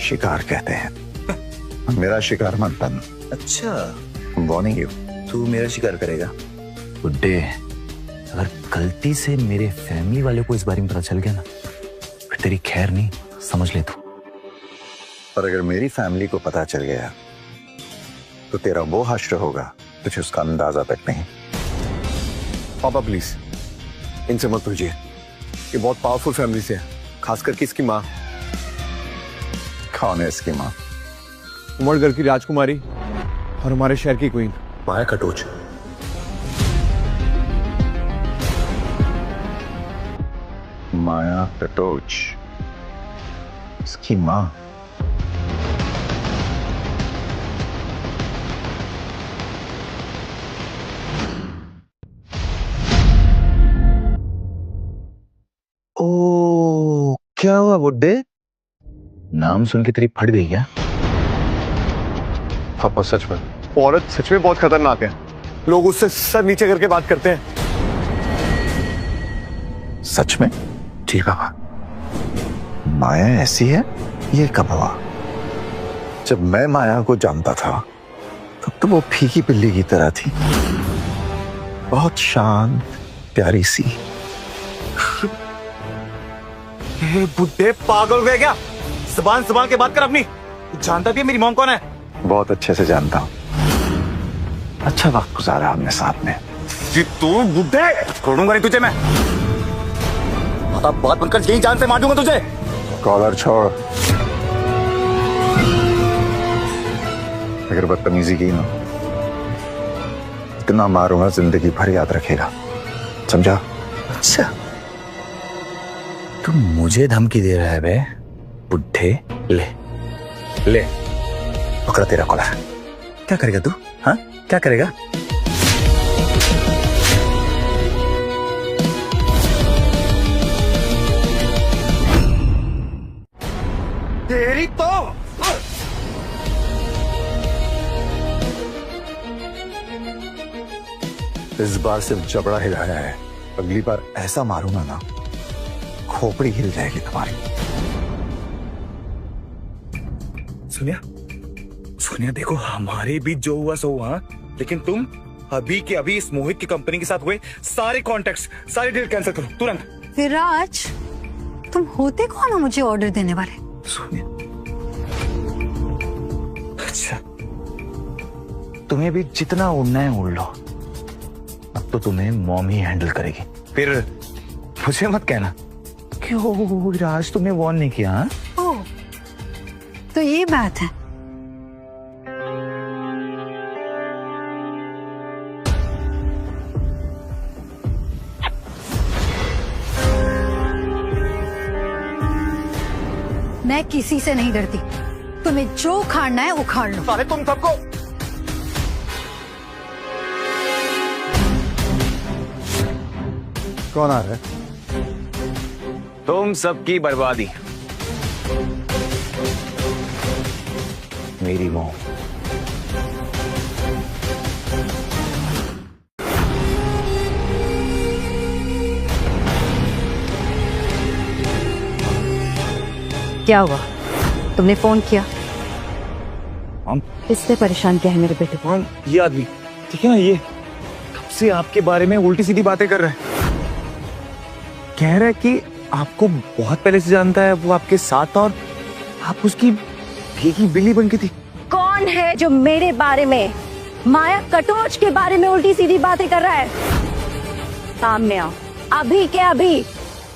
शिकार कहते हैं। मेरा शिकार मत बन। अच्छा, वार्निंग यू। तू मेरा शिकार करेगा? बुड्ढे, अगर गलती से मेरे फैमिली वालों को इस बारे में पता चल गया ना, फिर तेरी खैर नहीं, समझ ले तू। और अगर मेरी फैमिली को पता चल गया तो तेरा वो हश्र होगा तुझे उसका अंदाजा तक नहीं। पापा प्लीज इनसे मत पूछिए, ये बहुत पावरफुल फैमिली से है, खासकर कि इसकी माँ। कौन है इसकी माँ? उमरगढ़ की राजकुमारी और हमारे शहर की क्वीन माया कटोच। माया कटोच, इसकी माँ? ओ, क्या हुआ बुड्ढे? नाम सुन के तेरी फट गई क्या? पापा सच में, औरत सच में बहुत खतरनाक है, लोग उससे सर नीचे करके बात करते हैं। सच में? ठीक है, माया ऐसी है? ये कब हुआ? जब मैं माया को जानता था तब तो वो फीकी पिल्ली की तरह थी, बहुत शांत, प्यारी सी। बुड्ढे पागल हो गए क्या? जुबान संभाल के बात कर अपनी। जानता भी है मेरी मॉम कौन है? बहुत अच्छे से जानता हूँ, अच्छा वक्त गुजारा हमने साथ में। तू बुड्ढे, छोड़ूंगा नहीं तुझे मैं। बात बनकर यही जान से मार दूंगा तुझे। कॉलर छोड़, अगर बदतमीजी की ना, इतना मारूंगा जिंदगी भर याद रखेगा, समझा? अच्छा, तू मुझे धमकी दे रहा है बे बुड्ढे? ले ले, पकड़ा तेरा कॉलर। क्या करेगा तू? हाँ, क्या करेगा? तेरी तो इस बार सिर्फ जबड़ा हिलाया है, अगली बार ऐसा मारूंगा ना, खोपड़ी हिल जाएगी तुम्हारी। सोनिया, सोनिया देखो, हमारे बीच जो हुआ सो हुआ, लेकिन तुम अभी के अभी इस मोहित की कंपनी के साथ हुए सारे कॉन्ट्रैक्ट्स, सारे डील कैंसिल करो तुरंत। विराज, तुम होते कौन हो मुझे ऑर्डर देने वाले? सोनिया, अच्छा तुम्हें भी जितना उड़ना है उड़ लो। अब तो तुम्हें मॉम ही हैंडल करेगी। फिर मुझे मत कहना क्यों राज तुमने वॉर्न नहीं किया। हाँ? ओह, तो ये बात है। मैं किसी से नहीं डरती। तुम्हें जो उखाड़ना है उखाड़ लो। अरे तुम सबको कौन आ रहा है? तुम सबकी बर्बादी। मेरी मॉम। क्या हुआ? तुमने फोन किया? मॉम, इससे परेशान क्या है मेरे बेटे? मॉम, ये आदमी ठीक है ना, ये कब से आपके बारे में उल्टी सीधी बातें कर रहा है। कह रहा है कि आपको बहुत पहले से जानता है, वो आपके साथ था और आप उसकी भीगी बिल्ली बन के थी। कौन है जो मेरे बारे में, माया कटोच के बारे में उल्टी सीधी बातें कर रहा है? सामने आओ, अभी के अभी।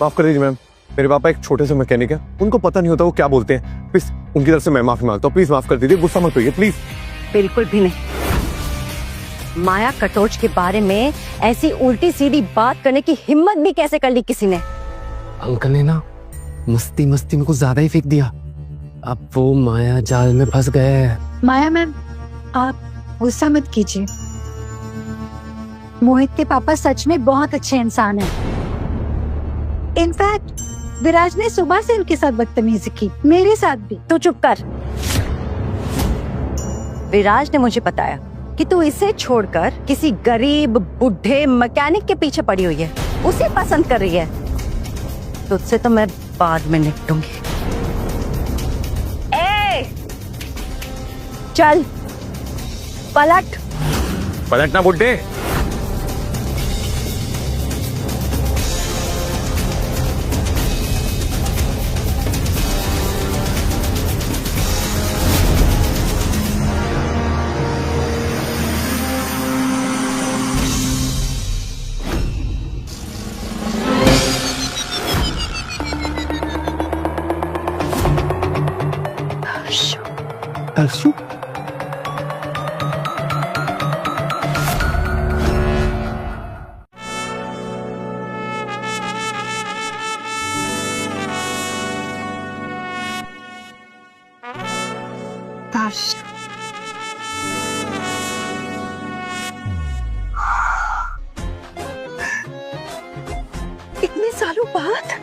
माफ कर दीजिए मैम, मेरे पापा एक छोटे से मैकेनिक है, उनको पता नहीं होता वो क्या बोलते हैं। प्लीज उनकी तरफ से मैं माफी मांगता हूँ, प्लीज माफ कर दीजिए, गुस्सा मत होइए प्लीज। बिल्कुल भी नहीं। माया कटोच के बारे में ऐसी उल्टी सीधी बात करने की हिम्मत भी कैसे कर ली किसी ने? अंकल ने ना मस्ती मस्ती में कुछ ज्यादा ही फेंक दिया। अब वो माया जाल में फंस गए हैं। माया मैम, आप गुस्सा मत कीजिए। मोहित के पापा सच में बहुत अच्छे इंसान हैं। इनफैक्ट विराज ने सुबह से उनके साथ बदतमीजी की, मेरे साथ भी। तू चुप कर। विराज ने मुझे बताया कि तू इसे छोड़कर किसी गरीब बुढ़े मैकेनिक के पीछे पड़ी हुई है, उसे पसंद कर रही है। तुझसे तो मैं बाद में निपटूंगी। ए, चल पलट। पलटना बुड्ढे। अर्शु, इतने सालों बाद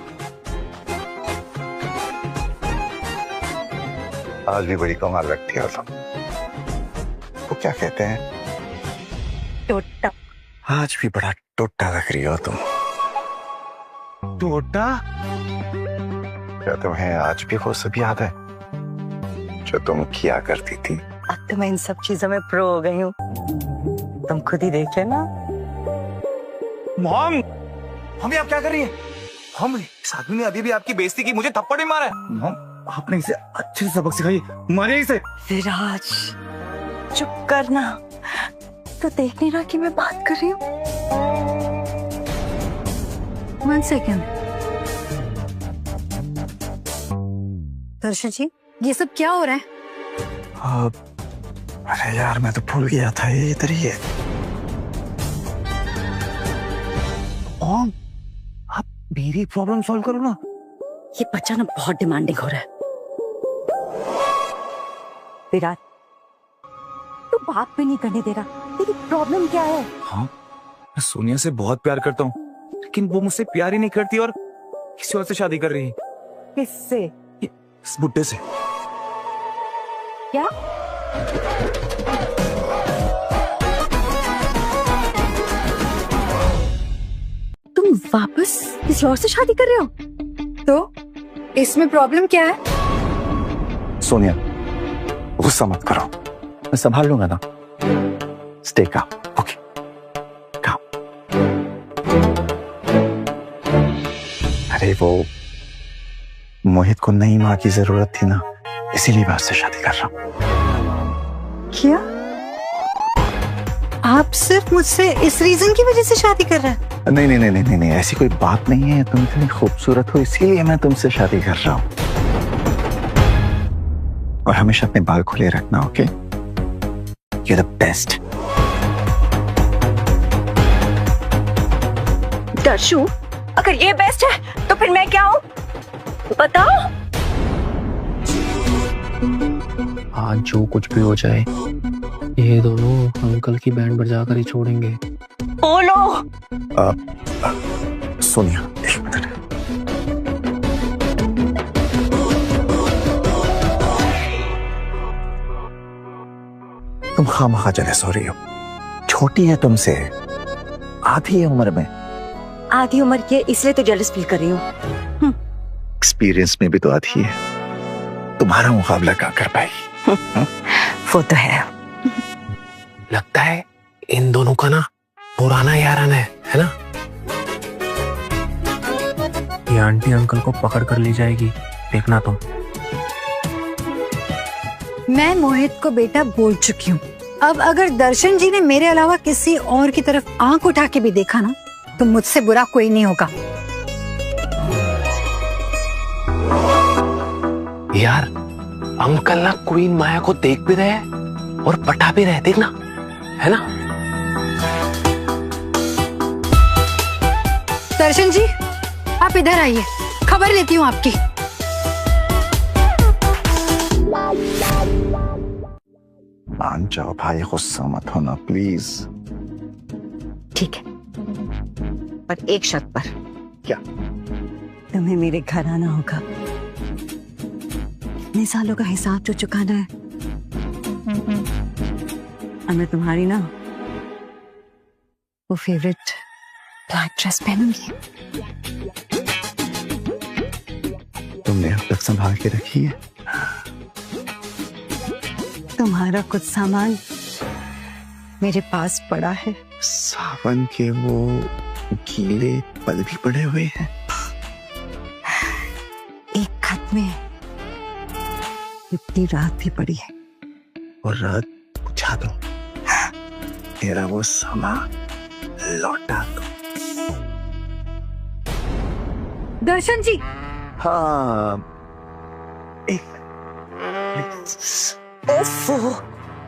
आज भी बड़ी कमाल लगती है तुम। वो क्या कहते हैं, टोटा। आज भी बड़ा टोटा लग रही हो तुम। टोटा? क्या तुम्हें आज भी वो सब याद है जो तुम किया करती थी? अब तो मैं इन सब चीजों में प्रो हो गई हूँ, तुम खुद ही देख लेना। मॉम, मम्मी आप क्या कर रही है? हम इस आदमी ने अभी भी आपकी बेइज्जती की, मुझे थप्पड़ ही मारा है। मॉम, आपने इसे अच्छे से सबक सिखाई, मारे इसे। विराज चुप करना, तो देख नहीं रहा कि मैं बात कर रही हूँ? 1 सेकेंड। दर्शन जी, ये सब क्या हो रहा है? अरे यार, मैं तो भूल गया था, ये इधर ही है। मॉम, आप मेरी प्रॉब्लम सॉल्व करो ना। ये बच्चा ना बहुत डिमांडिंग हो रहा है। विराट, तू बात भी नहीं करने दे रहा, तेरी प्रॉब्लम क्या है? हाँ, मैं सोनिया से बहुत प्यार करता हूँ, लेकिन वो मुझसे प्यार ही नहीं करती और किसी और से शादी कर रही है। किससे? इस बुड्ढे से। क्या? तुम वापस किसी और से शादी कर रहे हो? तो इसमें प्रॉब्लम क्या है? सोनिया, गुस्सा मत करो, मैं संभाल लूंगा ना। Stay calm, okay? काम। अरे वो मोहित को नई माँ की जरूरत थी ना, इसीलिए मैं उससे शादी कर रहा हूँ। क्या? आप सिर्फ मुझसे इस रीजन की वजह से शादी कर रहे हैं? नहीं नहीं नहीं नहीं नहीं, ऐसी कोई बात नहीं है। तुम इतनी खूबसूरत हो इसीलिए मैं तुमसे शादी कर रहा हूँ। और हमेशा अपने बाल खुले रखना, okay? You are the best. Darshu, अगर ये बेस्ट है तो फिर मैं क्या हूँ बताओ? आज जो कुछ भी हो जाए ये दोनों अंकल की बैंड बजाकर ही छोड़ेंगे। बोलो। सोनिया, एक मिनट। तुम खामखा जेलस हो रही हो। छोटी है तुमसे, आधी है उम्र में। आधी उम्र की है इसलिए तो जेलस फील कर रही हूँ। एक्सपीरियंस में भी तो आधी है। तुम्हारा मुकाबला क्या कर पाएगी? वो तो है। लगता है इन दोनों का ना पुराना याराना है ना? ये आंटी अंकल को पकड़ कर ले जाएगी, देखना तुम। मैं मोहित को बेटा बोल चुकी हूँ। अब अगर दर्शन जी ने मेरे अलावा किसी और की तरफ आंख उठा के भी देखा ना तो मुझसे बुरा कोई नहीं होगा। यार अंकल ना क्वीन माया को देख भी रहे हैं और पटा भी रहे, देखना, है ना? दर्शन जी आप इधर आइए, खबर लेती हूँ आपकी। मान जाओ भाई, गुस्सा मत होना प्लीज। ठीक है, पर एक शर्त पर। क्या? तुम्हें मेरे घर आना होगा। इतने सालों का हिसाब जो चुकाना है। और मैं तुम्हारी ना वो फेवरेट ब्लैक ड्रेस पहनूंगी। तुमने अब तक संभाल के रखी है। तुम्हारा कुछ सामान मेरे पास पड़ा है। सावन के वो गीले पल भी पड़े हुए हैं। एक खत में इतनी रात भी पड़ी है। और रात बुझा दो, मेरा वो समा लौटा दो। दर्शन जी। हाँ, ओफो,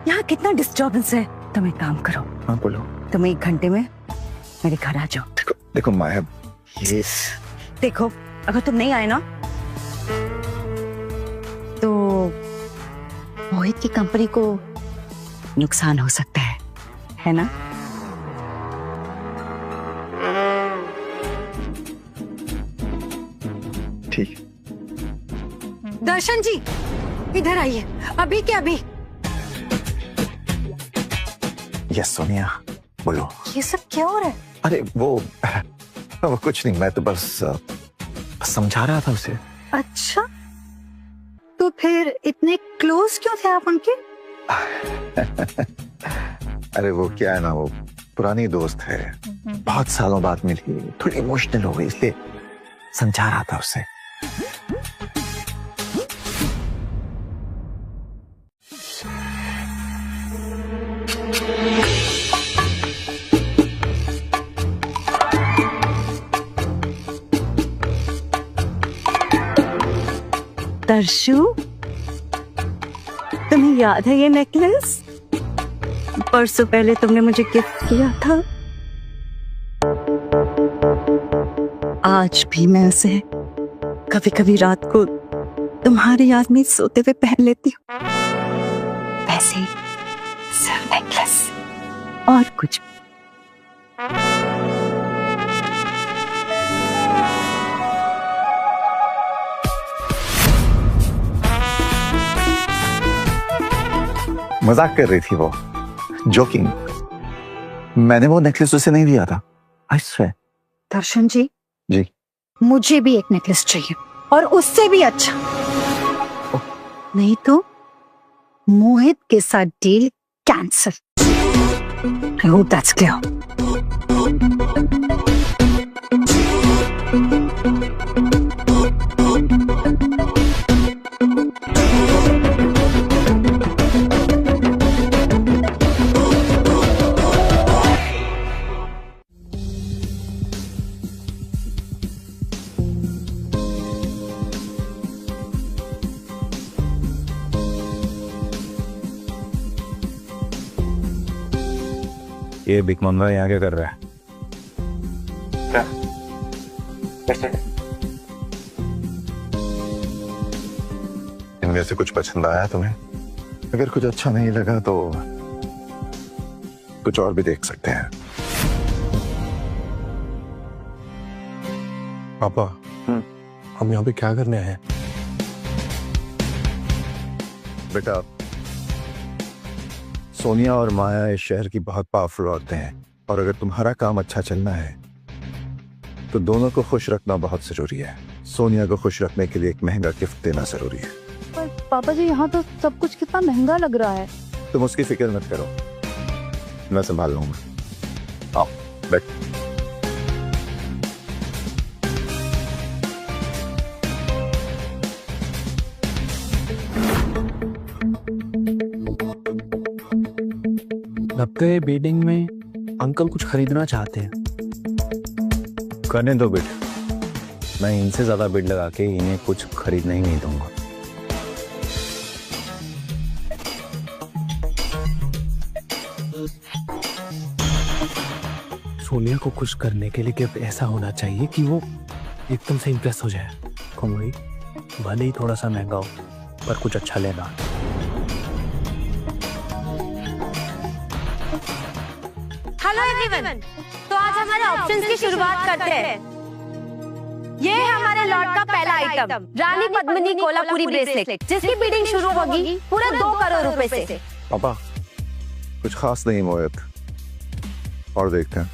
यहाँ कितना डिस्टर्बेंस है। तुम एक काम करो। हाँ बोलो। तुम 1 घंटे में मेरे घर आ जाओ। देखो देखो माया, ये देखो अगर तुम नहीं आए ना तो मोहित की कंपनी को नुकसान हो सकता है ना? ठीक। दर्शन जी इधर आइए, अभी के अभी। यस सोनिया, बोलो। ये सब क्या हो रहा है? अरे वो कुछ नहीं, मैं तो बस समझा रहा था उसे। अच्छा, तो फिर इतने क्लोज क्यों थे आप उनके? अरे वो क्या है ना, वो पुरानी दोस्त है, बहुत सालों बाद मिली, थोड़ी इमोशनल हो गई इसलिए समझा रहा था उसे। दर्शु, तुम्हें याद है ये नेकलेस? परसों पहले तुमने मुझे गिफ्ट किया था। आज भी मैं उसे कभी कभी रात को तुम्हारी याद में सोते हुए पहन लेती हूँ। वैसे ही सिर्फ नेकलेस और कुछ। मजाक कर रही थी वो, जोकिंग। मैंने वो नेकलेस उसे नहीं दिया था, आई स्वेयर। दर्शन जी। जी। मुझे भी एक नेकलेस चाहिए और उससे भी अच्छा। नहीं तो मोहित के साथ deal cancel. I hope that's clear. ये बिग मंगा यहाँ क्या कर रहा है? इनमें से कुछ पसंद आया तुम्हें? अगर कुछ अच्छा नहीं लगा तो कुछ और भी देख सकते हैं। पापा, हम यहाँ पे क्या करने आए हैं? बेटा, सोनिया और माया इस शहर की बहुत पावरफुल औरतें हैं और अगर तुम्हारा काम अच्छा चलना है तो दोनों को खुश रखना बहुत जरूरी है। सोनिया को खुश रखने के लिए एक महंगा गिफ्ट देना जरूरी है। पर पापा जी, यहाँ तो सब कुछ कितना महंगा लग रहा है। तुम उसकी फिक्र मत करो, मैं संभाल लूंगा। आओ बैठ। लगता है बिल्डिंग में अंकल कुछ खरीदना चाहते हैं। करने दो बिड, मैं इनसे ज्यादा बिड लगा के इन्हें कुछ खरीदने ही नहीं दूंगा। सोनिया को खुश करने के लिए गिफ्ट ऐसा होना चाहिए कि वो एकदम से इम्प्रेस हो जाए। कोमल, भले ही थोड़ा सा महंगा हो पर कुछ अच्छा लेना। हेलो एवरीवन, तो आज हमारे ऑप्शंस की शुरुआत करते हैं। ये है हमारे लॉट का पहला आइटम, रानी पद्मिनी कोल्हापुरी ब्रेसलेट, जिसकी बिडिंग शुरू होगी पूरे 2 करोड़ रुपए से। पापा, कुछ खास नहीं मोहित, और देखते हैं।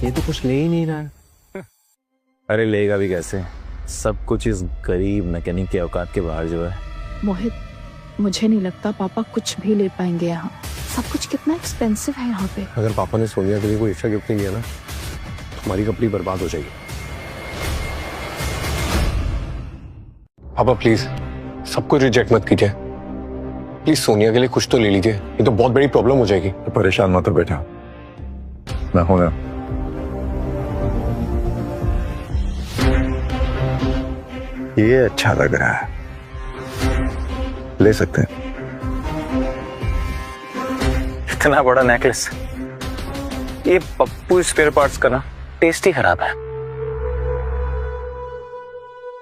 ये तो कुछ ले ही नहीं रहा। अरे लेगा भी कैसे, सब कुछ इस गरीब मैकेनिक के औकात के बाहर जो है। मोहित, मुझे नहीं लगता पापा कुछ भी ले पाएंगे यहाँ। सब कुछ कितना एक्सपेंसिव है यहाँ पे। अगर पापा ने सोनिया के लिए कोई एक्स्ट्रा गिफ्ट नहीं दिया ना, हमारी कपड़ी बर्बाद हो जाएगी। पापा प्लीज सब कुछ रिजेक्ट मत कीजिए। प्लीज सोनिया के लिए कुछ तो ले लीजिए, ये तो बहुत बड़ी प्रॉब्लम हो जाएगी। तो परेशान मत हो बेटा, मैं हूं ना। ये अच्छा लग रहा है, ले सकते हैं। इतना बड़ा नेकलेस, ये पप्पू स्पेयर पार्ट्स का ना टेस्ट ही खराब है।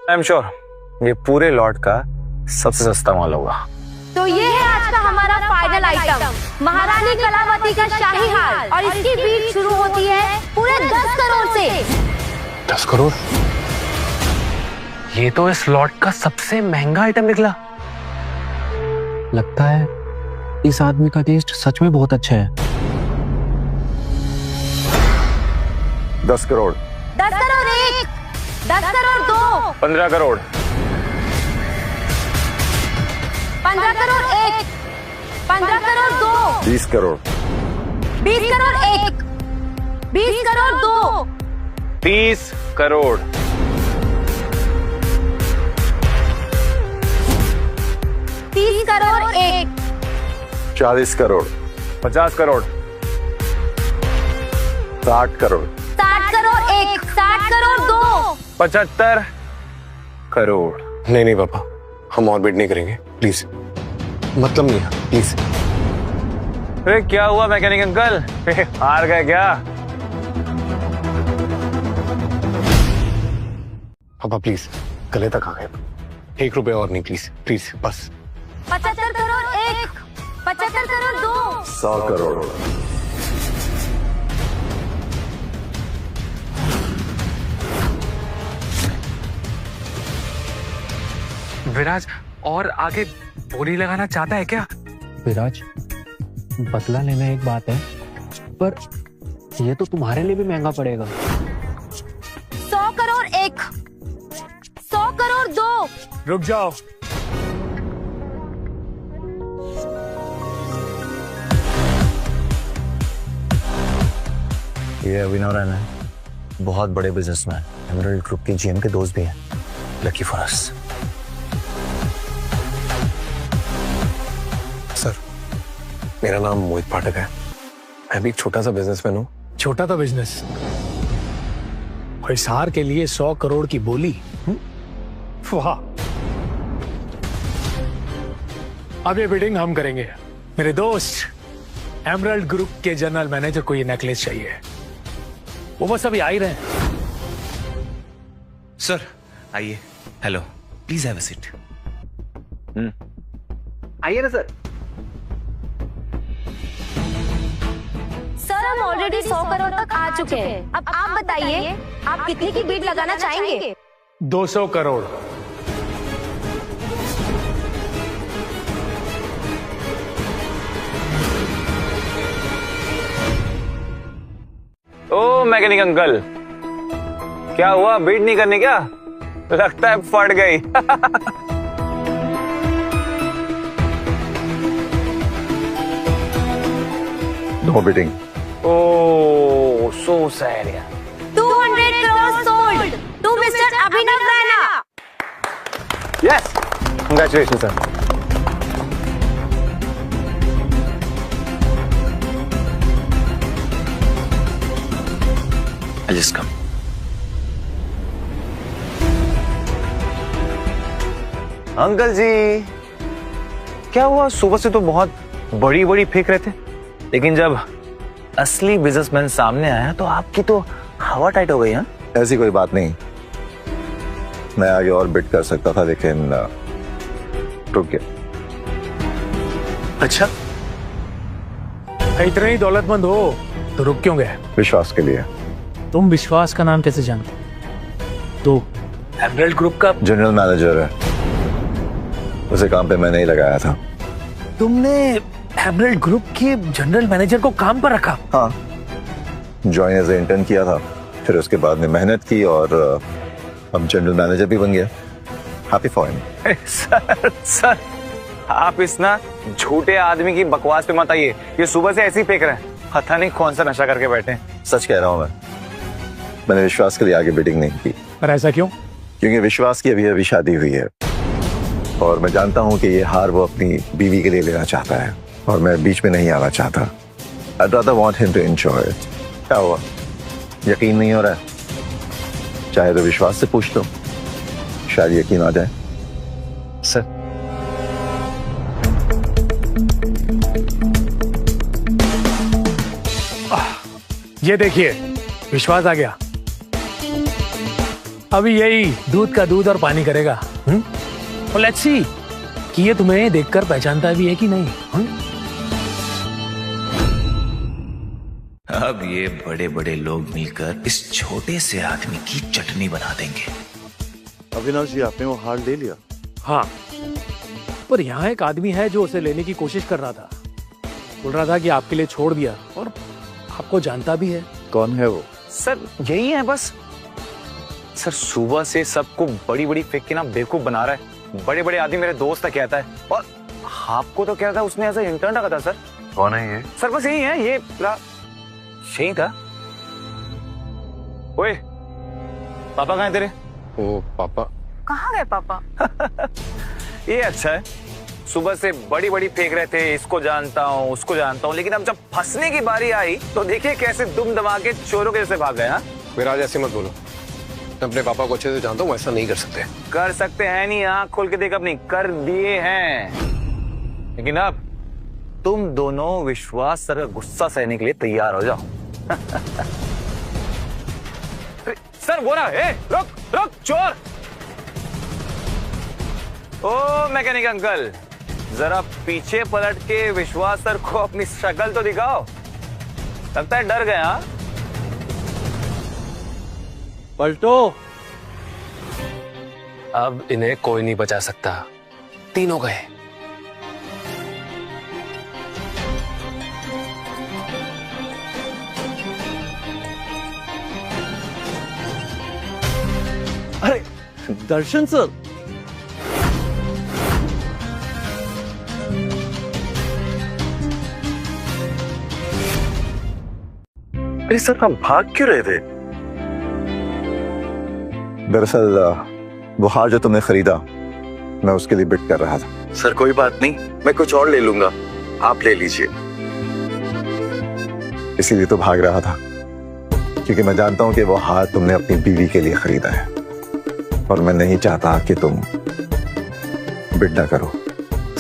आई एम श्योर ये पूरे लॉट का सबसे सस्ता माल होगा। तो ये है आज का हमारा फाइनल आइटम, महारानी कलावती का शाही हार, और इसकी बीट शुरू होती है पूरे 10 करोड़ से। 10 करोड़? ये तो इस लॉट का सबसे महंगा आइटम निकला। लगता है इस आदमी का टेस्ट सच में बहुत अच्छा है। 10 करोड़। 10 करोड़ 1, 10 करोड़ 2, 15 करोड़, 15 करोड़ 1, 15 करोड़ 2, 20 करोड़, 20 करोड़ 1, 20 करोड़ 2, 30 करोड़, 30 करोड़ 1, 40 करोड़, 50 करोड़, 60 करोड़, 60 करोड़ 1, 60 करोड़ 2, 75 करोड़। नहीं नहीं पापा, हम और बिड नहीं करेंगे प्लीज। मतलब नहीं है प्लीज। अरे क्या हुआ मैकेनिक अंकल, हार गए क्या? पापा प्लीज, गले तक आ गए। 1 रुपए और नहीं प्लीज, प्लीज बस। 75 करोड़ 1, 75 करोड़ 2, 100 करोड़। विराज और आगे बोली लगाना चाहता है क्या? विराज, बदला लेना एक बात है, पर ये तो तुम्हारे लिए भी महंगा पड़ेगा। 100 करोड़ 1, 100 करोड़ 2। रुक जाओ, ये अभिनव रैना है, बहुत बड़े बिजनेसमैन, एमरल्ड ग्रुप के जीएम के दोस्त भी हैं। Lucky for us. सर, मेरा नाम मोहित पाठक है। मैं भी एक छोटा सा बिजनेसमैन हूँ। छोटा तो बिजनेस, और इस हार के लिए 100 करोड़ की बोली। वाह। अब ये बिडिंग हम करेंगे। मेरे दोस्त एमरल्ड ग्रुप के जनरल मैनेजर को ये नेकलेस चाहिए। वो बस अभी आ ही रहे हैं। सर आइए। Hello, please have a seat. आइए ना सर। सर हम ऑलरेडी 100 करोड़ तक आ चुके हैं। अब आप बताइए आप कितनी की बीट लगाना चाहेंगे? 200 करोड़। ओ मैकेनिक अंकल, क्या हुआ? बीट नहीं करनी क्या? लगता है फट गई। No bidding. Oh so sad यार। 200 crore sold to mister Abhinav Raina. Yes, congratulation sir. I'll just come. Uncle ji, क्या हुआ? सुबह से तो बहुत बड़ी बड़ी फेंक रहे थे, लेकिन जब असली बिजनेसमैन सामने आया तो आपकी तो हवा टाइट हो गई। हाँ, ऐसी कोई बात नहीं, मैं आगे और बिड कर सकता था लेकिन रुक गया। अच्छा, इतने ही दौलतमंद हो तो रुक क्यों गए? विश्वास के लिए। तुम विश्वास का नाम कैसे जानते? तो एमरल्ड ग्रुप का जनरल मैनेजर है, उसे काम पे मैंने ही लगाया था। तुमने एमरल्ड ग्रुप के जनरल मैनेजर को काम पर रखा? हाँ, ज्वाइन एज इंटर्न किया था, फिर उसके बाद में मेहनत की और अब जनरल मैनेजर भी बन गया। Happy for him. सर आप इस ना झूठे आदमी की बकवास पे मत आइए। ये सुबह से ऐसे ही फेंक रहे हैं, पता नहीं कौन सा नशा करके बैठे हैं। सच कह रहा हूँ मैंने विश्वास के लिए आगे बिडिंग नहीं की। पर ऐसा क्यों? क्योंकि विश्वास की अभी शादी हुई है और मैं जानता हूँ कि ये हार वो अपनी बीवी के लिए लेना चाहता है और मैं बीच में नहीं आना चाहता। I'd rather want him to enjoy it। क्या हुआ, यकीन नहीं हो रहा है? चाहे तो विश्वास से पूछ लो, शायद यकीन आ जाए। सर ये देखिए, विश्वास आ गया। अभी यही दूध का दूध और पानी करेगा। और लेट्स सी कि ये तुम्हें देखकर पहचानता भी है कि नहीं। अब ये बड़े बड़े लोग मिलकर इस छोटे से आदमी की चटनी बना देंगे। अविनाश जी, आपने वो हार ले लिया? हाँ, पर यहाँ एक आदमी है जो उसे लेने की कोशिश कर रहा था। बोल रहा था कि आपके लिए छोड़ दिया और आपको जानता भी है। कौन है वो? सर यही है बस। सर सुबह से सबको बड़ी बड़ी फेंक के ना बेवकूफ बना रहा है। बड़े बड़े आदमी मेरे दोस्त तक कहता है और आपको तो क्या था, उसने ऐसा इंटर्न रखा था। सर कौन है ये? सर बस यही है, ये यही था। ओए पापा कहाँ हैं तेरे? ओ पापा कहाँ गए पापा? ये अच्छा है, सुबह से बड़ी बड़ी फेंक रहे थे, इसको जानता हूँ उसको जानता हूँ, लेकिन अब जब फंसने की बारी आई तो देखिए कैसे दुम दबा के चोरों के जैसे भाग गए। हाँ मेरा आज ऐसे मत बोलो, मैं अपने पापा को अच्छे से जानता हूँ, ऐसा नहीं कर सकते। कर सकते हैं नहीं, आँख खोल के देख अपनी, कर दिए हैं। लेकिन अब तुम दोनों विश्वास सर का गुस्सा सहने के लिए तैयार हो जाओ। सर वो रहा, रुक रुक चोर। ओ मैकेनिक अंकल, जरा पीछे पलट के विश्वास सर को अपनी शक्ल तो दिखाओ। लगता है डर गए। हाँ पलटो। अब इन्हें कोई नहीं बचा सकता, तीनों गए। अरे दर्शन सर, अरे सर हम भाग क्यों रहे थे? दरअसल वो हार जो तुमने खरीदा, मैं उसके लिए बिड कर रहा था। सर कोई बात नहीं, मैं कुछ और ले लूंगा, आप ले लीजिए। इसीलिए तो भाग रहा था। क्योंकि मैं जानता हूं कि वो हार तुमने अपनी बीवी के लिए खरीदा है और मैं नहीं चाहता कि तुम बिड ना करो।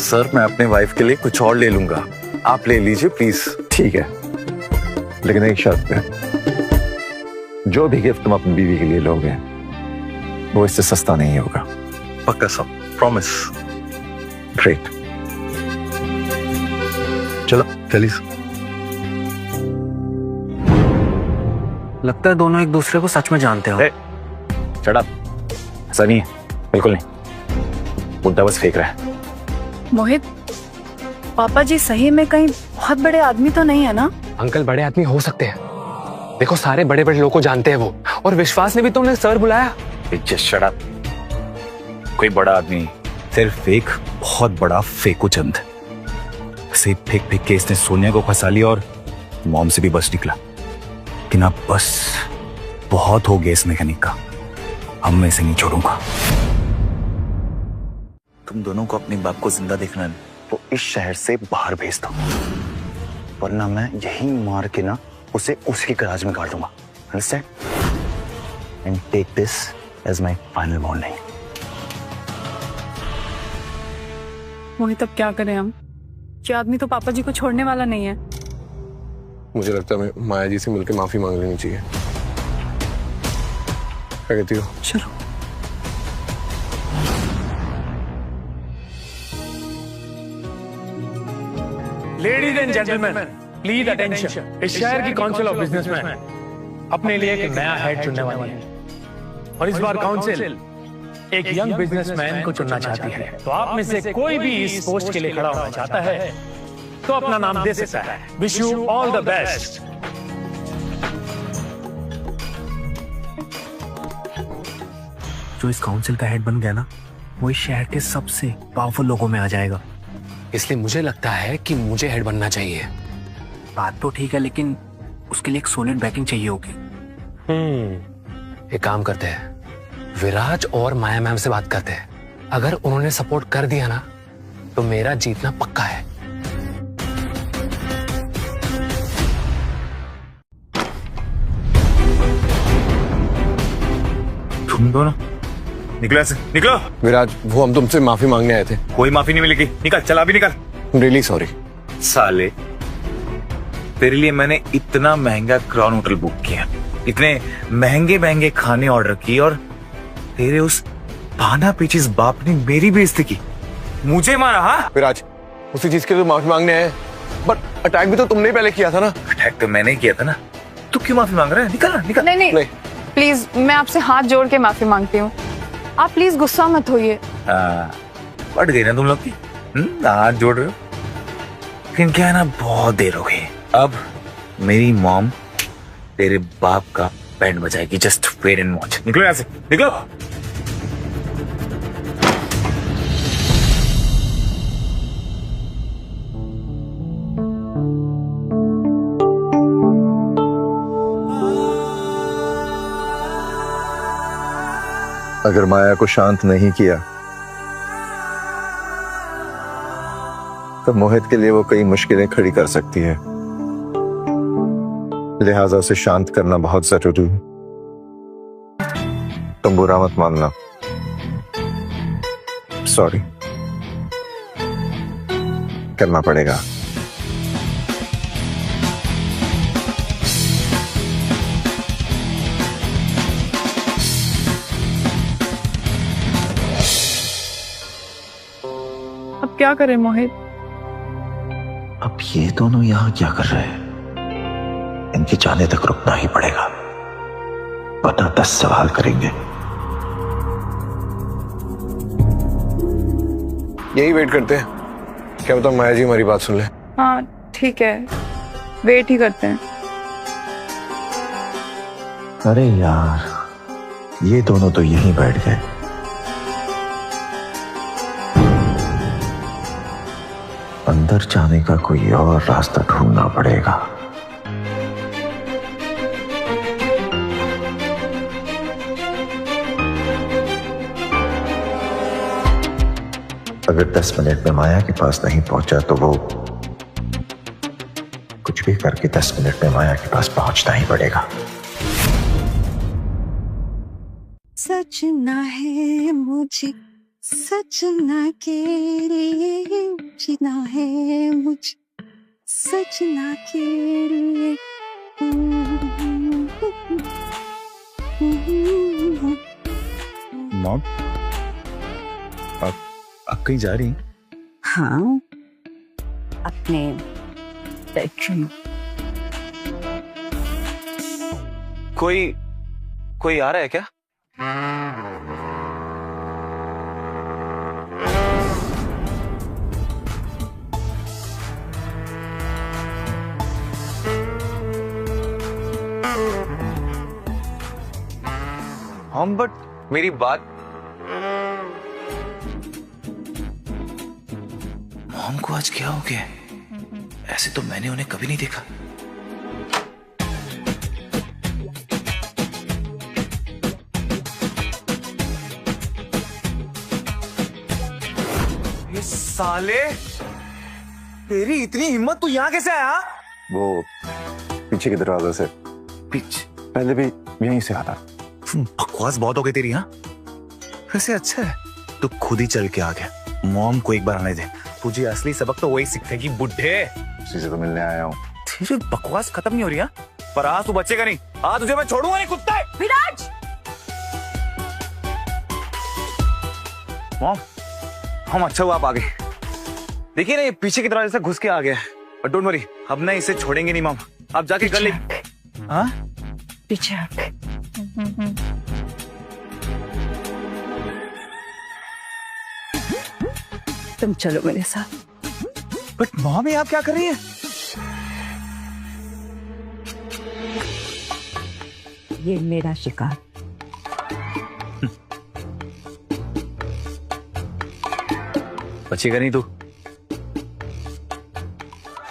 सर मैं अपने वाइफ के लिए कुछ और ले लूंगा, आप ले लीजिए प्लीज। ठीक है, लेकिन एक शर्त पे, जो भी गिफ्ट तुम अपनी बीवी के लिए लोगे वो इससे सस्ता नहीं होगा। पक्का सब, प्रॉमिस। ग्रेट, चलो चलिए। लगता है दोनों एक दूसरे को सच में जानते हो। शट अप, ऐसा नहीं है, बिल्कुल नहीं। बुड्ढा बस फेंक रहा है। मोहित, पापा जी सही में कहीं बहुत बड़े आदमी तो नहीं है ना? अंकल बड़े आदमी हो सकते हैं, देखो सारे बड़े बड़े लोगों को जानते हैं वो, और विश्वास ने भी तुमने सर बुलाया। जस्ट शट अप, कोई बड़ा आदमी, सिर्फ एक बहुत बड़ा फेंकू चंद। से फेंक फेंक के इसने सोनिया को फंसा लिया और मॉम से भी बस निकला। लेकिन अब बस बहुत हो गया इस मैकेनिक का, अब मैं इसे नहीं छोड़ूंगा। तुम दोनों को अपने बाप को जिंदा देखना है तो इस शहर से बाहर भेज दो, वरना मैं यही मार के ना उसे उसके गैराज में गाड़ दूंगा। Understand? And take this as my final warning. Mohit अब क्या करें हम? ये आदमी तो पापा जी को छोड़ने वाला नहीं है। मुझे लगता है मैं माया जी से मिलकर माफी मांग लेनी चाहिए। क्या कहती हो? चलो। Ladies and gentleman, please attention. इस शहर की काउंसिल ऑफ बिजनेसमैन अपने लिए एक नया हेड चुनने वाली है, और इस बार काउंसिल एक यंग बिजनेसमैन को चुनना चाहती है। तो आप में से कोई भी इस पोस्ट के लिए खड़ा होना चाहता है तो अपना नाम दे सकता है। Wish you all the best. जो इस काउंसिल का हेड बन गया ना, वो इस शहर के सबसे पावरफुल लोगों में आ जाएगा। इसलिए मुझे लगता है कि मुझे हेड बनना चाहिए। बात तो ठीक है, लेकिन उसके लिए एक सॉलिड बैकिंग चाहिए होगी। एक काम करते हैं, विराज और माया मैम से बात करते हैं। अगर उन्होंने सपोर्ट कर दिया ना तो मेरा जीतना पक्का है। तुम दोनों निकलो, ऐसे निकलो। विराज, वो हम तुमसे माफी मांगने आए थे। कोई माफी नहीं मिलेगी, निकल, चला भी निकल। Really sorry. साले, तेरे लिए मैंने इतना महंगा क्राउन होटल बुक किया, इतने महंगे महंगे खाने ऑर्डर किए, और तेरे उस पाना पीछे बाप ने मेरी बेइज्जती की, मुझे मारा। हाँ विराज, उसी चीज के लिए माफी मांगने आए, बट अटैक भी तो तुमने पहले किया था ना। अटैक तो मैंने किया था ना, तू क्यों माफी मांग रहा है? निकल निकल। नहीं, प्लीज मैं आपसे हाथ जोड़ के माफी मांगती हूँ, आप प्लीज गुस्सा मत होइए। पड़ गई ना तुम लोग की, हाथ जोड़ रहे हो। लेकिन क्या है ना, बहुत देर हो गई, अब मेरी मॉम तेरे बाप का बैंड बजाएगी। Just wait and watch. निकलो यहाँ से, निकलो। अगर माया को शांत नहीं किया तो मोहित के लिए वो कई मुश्किलें खड़ी कर सकती है, लिहाजा उसे शांत करना बहुत जरूरी है। तुम बुरा मत मानना, सॉरी, करना पड़ेगा। अब क्या करें मोहित? अब ये दोनों यहां क्या कर रहे हैं? इनके जाने तक रुकना ही पड़ेगा, वरना 10 सवाल करेंगे। यही वेट करते हैं, क्या बताओ माया जी हमारी बात सुन ले। हाँ ठीक है, वेट ही करते हैं। अरे यार, ये दोनों तो यहीं बैठ गए। अंदर जाने का कोई और रास्ता ढूंढना पड़ेगा। अगर 10 मिनट में माया के पास नहीं पहुंचा तो वो कुछ भी करके 10 मिनट में माया के पास पहुंचना ही पड़ेगा। सजना है मुझे, सजना के लिए जीना है मुझे, सजना के लिए। मॉम, आप कहीं जा रही? हाँ, अपने बेडरूम। कोई आ रहा है क्या? हम बट मेरी बात मॉम को आज क्या हो गया? ऐसे तो मैंने उन्हें कभी नहीं देखा। ये साले, तेरी इतनी हिम्मत, तू यहाँ कैसे आया? वो पीछे के दरवाजे से। पीछे? पहले भी यहीं से आता। बकवास बहुत हो गई तेरी। हाँ, वैसे अच्छा है तू खुद ही चल के आ गया। मॉम को एक बार आने दे, तुझे असली सबक तो वही सीखेगी बुड्ढे। उसी से तो मिलने आया हूँ। तेरी बकवास खत्म नहीं हो रही? पर आज तू बचेगा नहीं, आज तुझे मैं छोड़ूंगा नहीं कुत्ते। विराज! मॉम, हम अच्छा हुआ आप आ गए। देखिए ना, ये पीछे की दरवाजे से घुस के आ गया। बट डोंट वरी, अब ना इसे छोड़ेंगे नहीं मॉम। अब जाके कर ले। हाँ, पीछे आके। तुम चलो मेरे साथ। बट मॉम, ये आप क्या कर रही है? ये मेरा शिकार। बचेगा नहीं तू।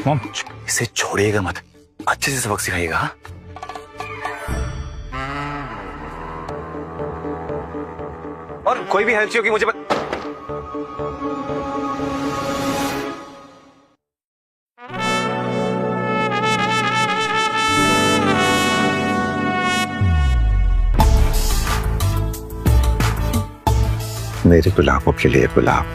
मॉम, इसे छोड़िएगा मत, अच्छे से सबक सिखाइएगा। हाँ? और कोई भी हेल्प चाहिए होगी मुझे मेरे गुलाबों के लिए गुलाब।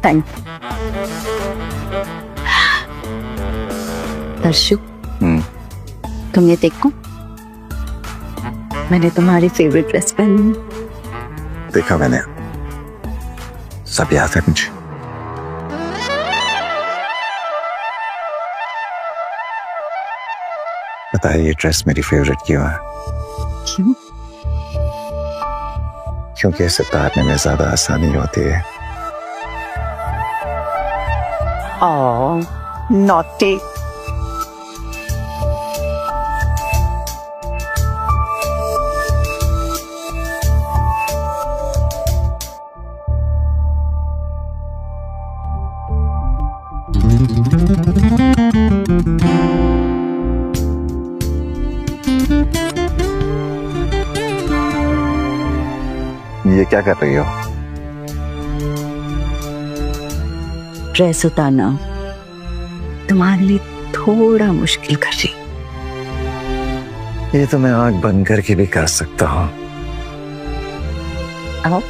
थैंक दर्शु, तुम ये देखो, मैंने तुम्हारी फेवरेट ड्रेस पहनी। देखा मैंने, सब याद है मुझे। बताइए, ये ड्रेस मेरी फेवरेट क्यों है? क्यों? क्योंकि इसे उतारने में ज्यादा आसानी होती है। ओह, नॉटी। ये क्या कर रही हो? ड्रेस उतारना तुम्हारे लिए थोड़ा मुश्किल कर रही। ये तो मैं आंख बंद करके भी कर सकता हूँ। आओ,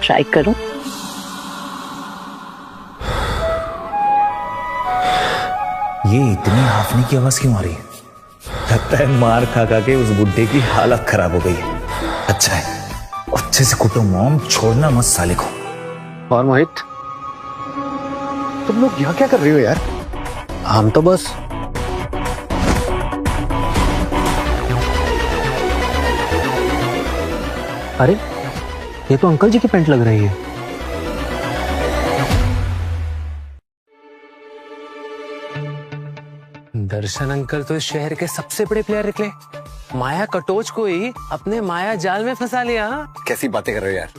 ट्राई करो। ये इतनी हाफने की आवाज क्यों आ रही है? लगता है मार खा खा के उस बुड्ढे की हालत खराब हो गई है। अच्छा है, अच्छे से कुटो मॉम, छोड़ना मत साले को। और मोहित, तुम लोग यहाँ क्या कर रही हो यार? हम तो बस अरे, ये तो अंकल जी की पैंट लग रही है। दर्शन अंकल तो इस शहर के सबसे बड़े प्लेयर निकले। माया कटोच को ही अपने माया जाल में फंसा लिया। कैसी बातें कर रहे हो यार?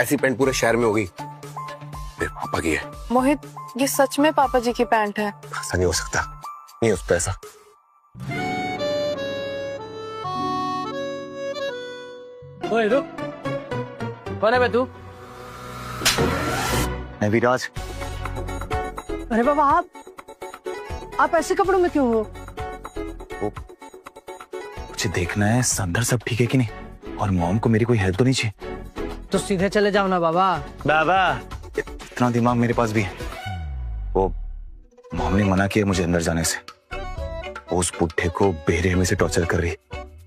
ऐसी पैंट पूरे शहर में होगी। मेरे पापा की है। मोहित, ये सच में पापा जी की पैंट है? ऐसा नहीं हो सकता, नहीं उस पे ऐसा। ओए रुक, कौन है बे तू? मैं विराज। अरे बाबा आप आप ऐसे कपड़ों में क्यों हो? मुझे देखना है अंदर सब ठीक है कि नहीं, और मॉम को मेरी कोई हेल्प तो नहीं चाहिए। तो सीधे चले जाओ ना बाबा। बाबा इतना दिमाग मेरे पास भी है। वो मॉम ने मना किया मुझे अंदर जाने से। उस बुढ़े को बेरहमी से टॉर्चर कर रही,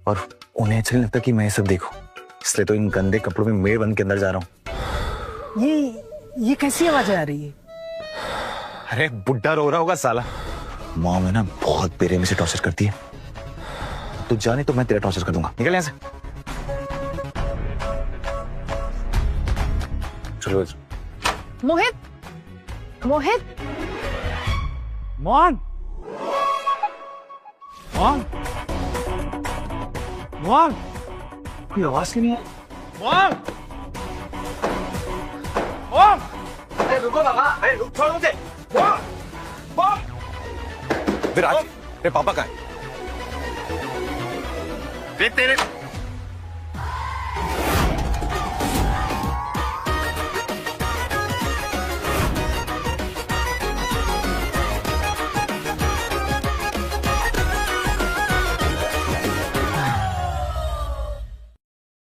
और उन्हें अच्छा नहीं लगता कि मैं ये सब देखूं, इसलिए तो इन गंदे कपड़ों में मेड बन के अंदर जा रहा हूँ। ये कैसी आवाजें आ रही है? अरे बुढ़ा रो रहा होगा साला। मॉम है ना बहुत बेरहमी से टॉर्चर करती है। तू जाने तो मैं तेरा टॉर्चर कर दूंगा। निकल यहाँ से। चलो। मोहित, मोहित, मोहन, मोहन, मोहन, कोई आवाज क्यों नहीं है? मोहन, मोहन, अरे रुको बाबा, अरे रुक, छोड़ो मुझे। विराज, तेरे पापा कहाँ हैं? तेरे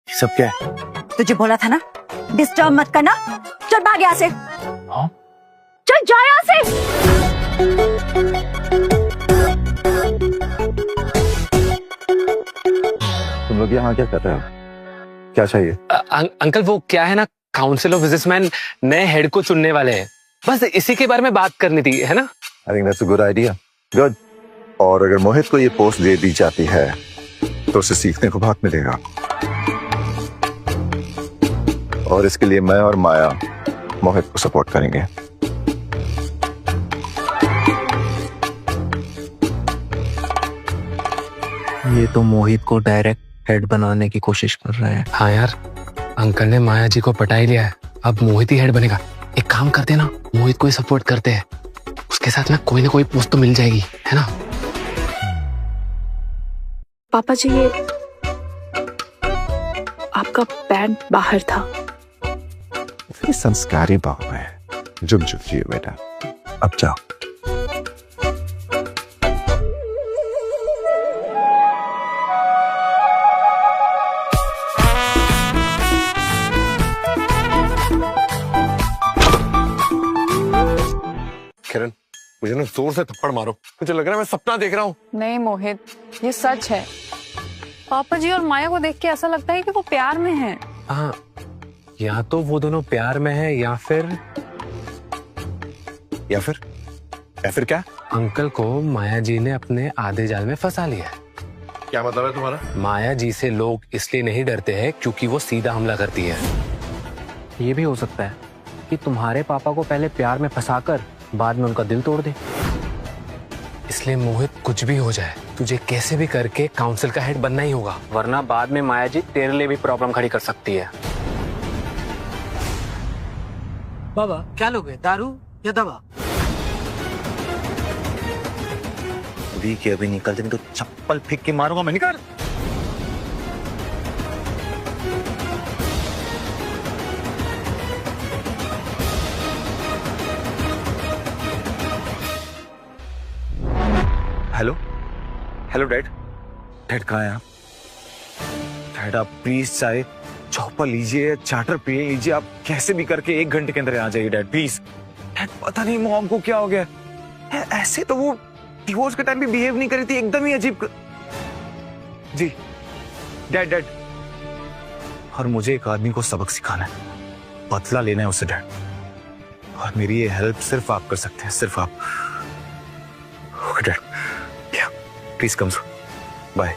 सब क्या है? तुझे बोला था ना डिस्टर्ब मत करना। चल भाग यहाँ से। हाँ? चल जा यहाँ से। तुम लोग यहाँ क्या कर रहे हो? क्या चाहिए? अंकल वो क्या है ना, काउंसिल ऑफ बिजनेसमैन नए हेड को चुनने वाले हैं, बस इसी के बारे में बात करनी थी, है ना? I think that's a good idea. Good. और अगर मोहित को ये पोस्ट दे दी जाती है तो उसे सीखने को बहुत मिलेगा, और इसके लिए मैं और माया मोहित को सपोर्ट करेंगे। ये तो मोहित को डायरेक्ट हेड बनाने की कोशिश कर रहा है। हाँ यार, अंकल ने माया जी को पटा ही लिया है, अब मोहित ही हेड बनेगा। एक काम करते ना, मोहित को ही सपोर्ट करते हैं, उसके साथ ना कोई पोस्ट तो मिल जाएगी, है ना? पापा जी ये आपका पैंट बाहर था। संस्कारी बाप है। जुग जुग जियो बेटा। अब जाओ। किरण, मुझे ना जोर से थप्पड़ मारो, मुझे लग रहा है मैं सपना देख रहा हूँ। नहीं मोहित, ये सच है। पापा जी और माया को देख के ऐसा लगता है कि वो प्यार में हैं। हाँ, या तो वो दोनों प्यार में है या फिर क्या? अंकल को माया जी ने अपने आधे जाल में फंसा लिया है। क्या मतलब है तुम्हारा? माया जी से लोग इसलिए नहीं डरते हैं क्योंकि वो सीधा हमला करती है। ये भी हो सकता है कि तुम्हारे पापा को पहले प्यार में फंसाकर बाद में उनका दिल तोड़ दे। इसलिए मोहित, कुछ भी हो जाए, तुझे कैसे भी करके काउंसिल का हेड बनना ही होगा, वरना बाद में माया जी तेरे लिए भी प्रॉब्लम खड़ी कर सकती है। बाबा क्या लोगे, दारू या दवा? अभी के अभी निकलते नहीं तो चप्पल फेंक के मारूंगा मैं। निकल। Hello hello dad. डैड कहाँ है आप? डैड आप प्लीज चाहे चौपा लीजिए, चार्टर पिए लीजिए, आप कैसे भी करके 1 घंटे के अंदर आ जाइए डैड प्लीज। डैड पता नहीं मॉम को क्या हो गया, ऐसे तो वो डिवोर्स के टाइम भी बिहेव नहीं करी थी, एकदम ही अजीब जी डैड। और मुझे एक आदमी को सबक सिखाना है, बदला लेना है उससे डैड, और मेरी ये हेल्प सिर्फ आप कर सकते हैं, सिर्फ आप। Okay dad, please come so, bye.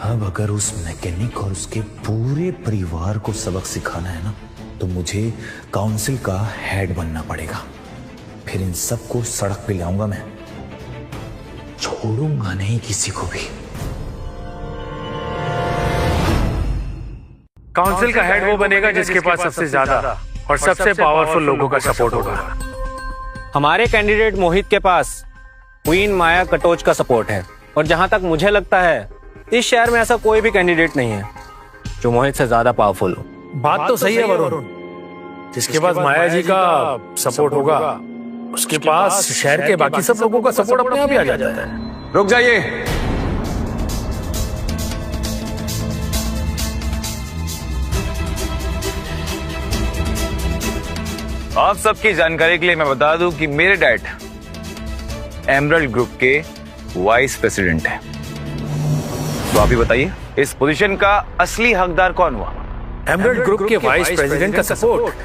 अब अगर उस मैकेनिक और उसके पूरे परिवार को सबक सिखाना है ना, तो मुझे काउंसिल का हेड बनना पड़ेगा। फिर इन सबको सड़क पे लाऊंगा मैं, छोड़ूंगा नहीं किसी को भी। काउंसिल का हेड वो बनेगा जिसके पास सबसे ज्यादा और सबसे पावरफुल लोगों का सपोर्ट होगा। हमारे कैंडिडेट मोहित के पास क्वीन माया कटोच का सपोर्ट है, और जहां तक मुझे लगता है इस शहर में ऐसा कोई भी कैंडिडेट नहीं है जो मोहित से ज्यादा पावरफुल हो। बात तो सही है वरुण, जिसके पास माया जी का सपोर्ट होगा उसके पास शहर के बाकी सब लोगों का सपोर्ट अपने आप ही आ जाता है। रुक जाइए। आप सबकी जानकारी के लिए मैं बता दूं कि मेरे डैड एमरल्ड ग्रुप के वाइस प्रेसिडेंट हैं। तो आप ही बताइए इस पोजीशन का असली हकदार कौन हुआ? एमरल्ड ग्रुप के वाइस प्रेसिडेंट का सपोर्ट,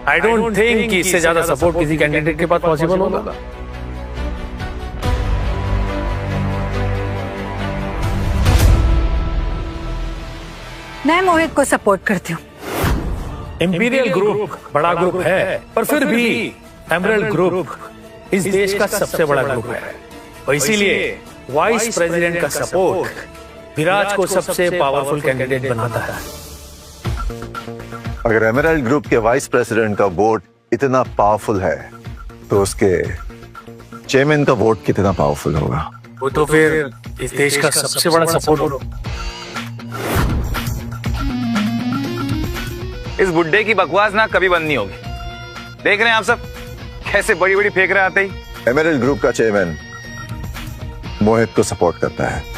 आई डोंट थिंक कि इससे ज्यादा सपोर्ट किसी कैंडिडेट के पास पॉसिबल होगा। मैं मोहित को सपोर्ट करती हूँ। इंपीरियल ग्रुप बड़ा ग्रुप है, पर फिर भी एमरल्ड ग्रुप इस देश का सबसे बड़ा ग्रुप है, और इसीलिए वाइस प्रेसिडेंट का सपोर्ट विराज को सबसे पावरफुल कैंडिडेट बनाता है। अगर एमरल्ड ग्रुप के वाइस प्रेसिडेंट का वोट इतना पावरफुल है तो उसके चेयरमैन का वोट कितना पावरफुल होगा? वो तो फिर इस देश का सबसे बड़ा सपोर्ट हो। इस बुड्ढे की बकवास ना कभी बंद नहीं होगी। देख रहे हैं आप सब कैसे बड़ी बड़ी फेंक रहे आते ही। एमरल्ड ग्रुप का चेयरमैन मोहित को सपोर्ट करता है।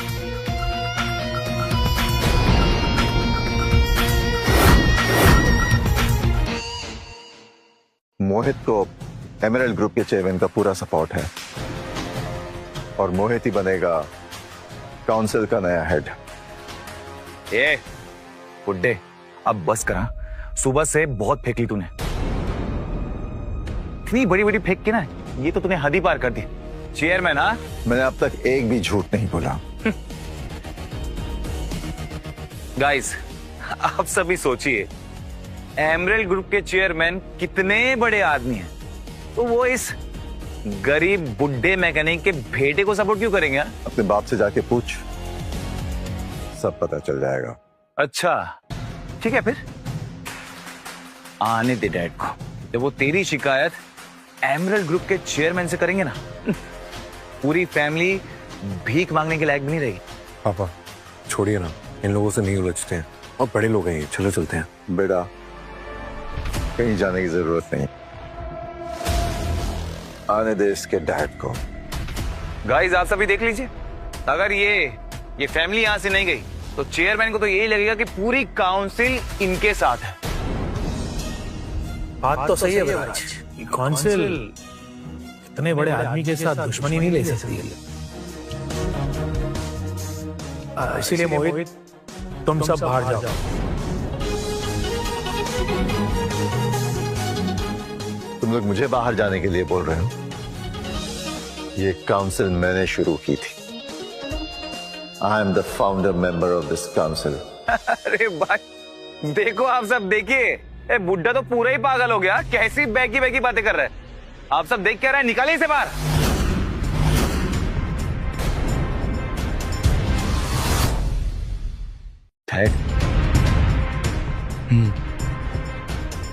मोहित को एमरल्ड ग्रुप के चेयरमैन का पूरा सपोर्ट है और मोहित ही बनेगा काउंसिल का नया हेड। ये बुड्ढे अब बस करा, सुबह से बहुत फेंक ली तूने। इतनी बड़ी बड़ी फेंक के ना ये तो तूने हद ही पार कर दी। चेयरमैन? हाँ, मैंने अब तक एक भी झूठ नहीं बोला। गाइस आप सभी सोचिए, एमरल्ड ग्रुप के चेयरमैन कितने बड़े आदमी हैं, तो वो इस गरीब बुड्ढे मैकेनिक के बेटे को सपोर्ट क्यों करेंगे? अपने बाप से जाके पूछ, सब पता चल जाएगा। अच्छा ठीक है, फिर आने दे डैड को। जब वो तेरी शिकायत एमरल्ड ग्रुप के चेयरमैन से करेंगे ना, पूरी फैमिली भीख मांगने के लायक भी नहीं रहेगी। पापा छोड़िए ना, इन लोगों से नहीं उलझते हैं, और बड़े लोग हैं, चलो चलते हैं। बेटा कहीं जाने की जरूरत नहीं, आने दे इसके डैड को। गाइस आप सभी देख लीजिए, अगर ये फैमिली यहां से नहीं गई तो चेयरमैन को तो यही लगेगा कि पूरी काउंसिल इनके साथ है। बात तो सही है विराज, काउंसिल इतने बड़े आदमी के साथ दुश्मनी नहीं ले सकती है। इसीलिए मोहित तुम सब बाहर जाओ। तुम लोग मुझे बाहर जाने के लिए बोल रहे हो? ये काउंसिल मैंने शुरू की थी। I am the founder member of this council. अरे भाई देखो, आप सब देखिए, बुड्ढा तो पूरा ही पागल हो गया। कैसी बैकी बैकी बातें कर रहे हैं आप सब, देख क्या रहे हैं? निकालिए इसे बाहर।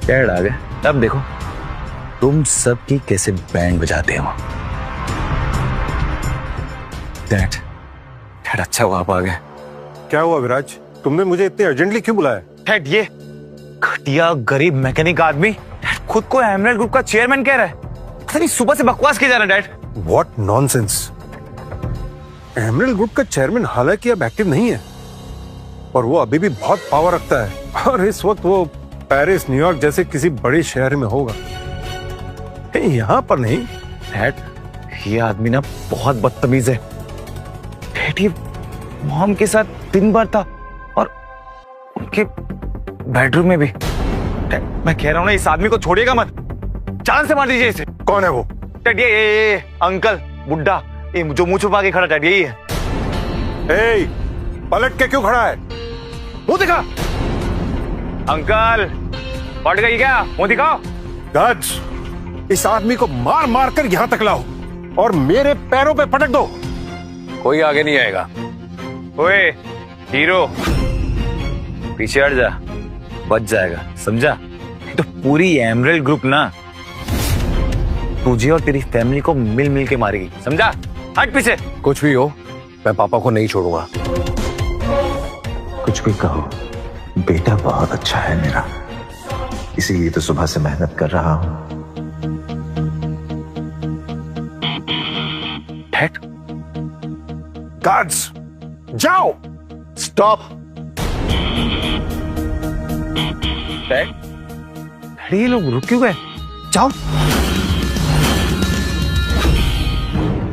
कैड आ गए। अब देखो तुम सब की कैसे बैंड बजाते हो। डैड अच्छा हुआ आप आ गए। क्या हुआ विराज, तुमने मुझे इतने अर्जेंटली क्यों बुलाया? डैड ये घटिया गरीब मैकेनिक आदमी खुद को एमरल्ड ग्रुप का चेयरमैन कह रहा है। पता नहीं सुबह से बकवास किया जा रहा है। Dad what nonsense. Emerald group का चेयरमैन हालांकि अब एक्टिव नहीं है, और वो अभी भी बहुत पावर रखता है, और इस वक्त वो पेरिस, न्यूयॉर्क जैसे किसी बड़े शहर में होगा, यहाँ पर नहीं। डैड ये आदमी ना बहुत बदतमीज है। डैड ये मॉम के साथ दिन भर था और उनके बेडरूम में भी। मैं कह रहा हूं ना, इस आदमी को छोड़िएगा मत, जान से मार दीजिए इसे। कौन है वो? डैड ये अंकल बुड्ढा, ये जो मुंह छुपा के खड़ा, डैड यही है। ए, पलट के क्यों खड़ा है? मुंह दिखा। अंकल पलट गई क्या? मुंह दिखाओ। गार्ड्स, इस आदमी को मार मार कर यहां तक लाओ और मेरे पैरों पे पटक दो। कोई आगे नहीं आएगा। ओए हीरो पीछे हट जा, बच जाएगा, समझा? तो पूरी एमरल्ड ग्रुप ना तुझे और तेरी फैमिली को मिल मिल के मारेगी, समझा? हट पीछे। कुछ भी हो, मैं पापा को नहीं छोड़ूंगा। कुछ भी कहो, बेटा बहुत अच्छा है मेरा, इसीलिए तो सुबह से मेहनत कर रहा हूं। डैड, गार्ड्स जाओ, स्टॉप। डैड, ये लोग रुक क्यों गए? जाओ।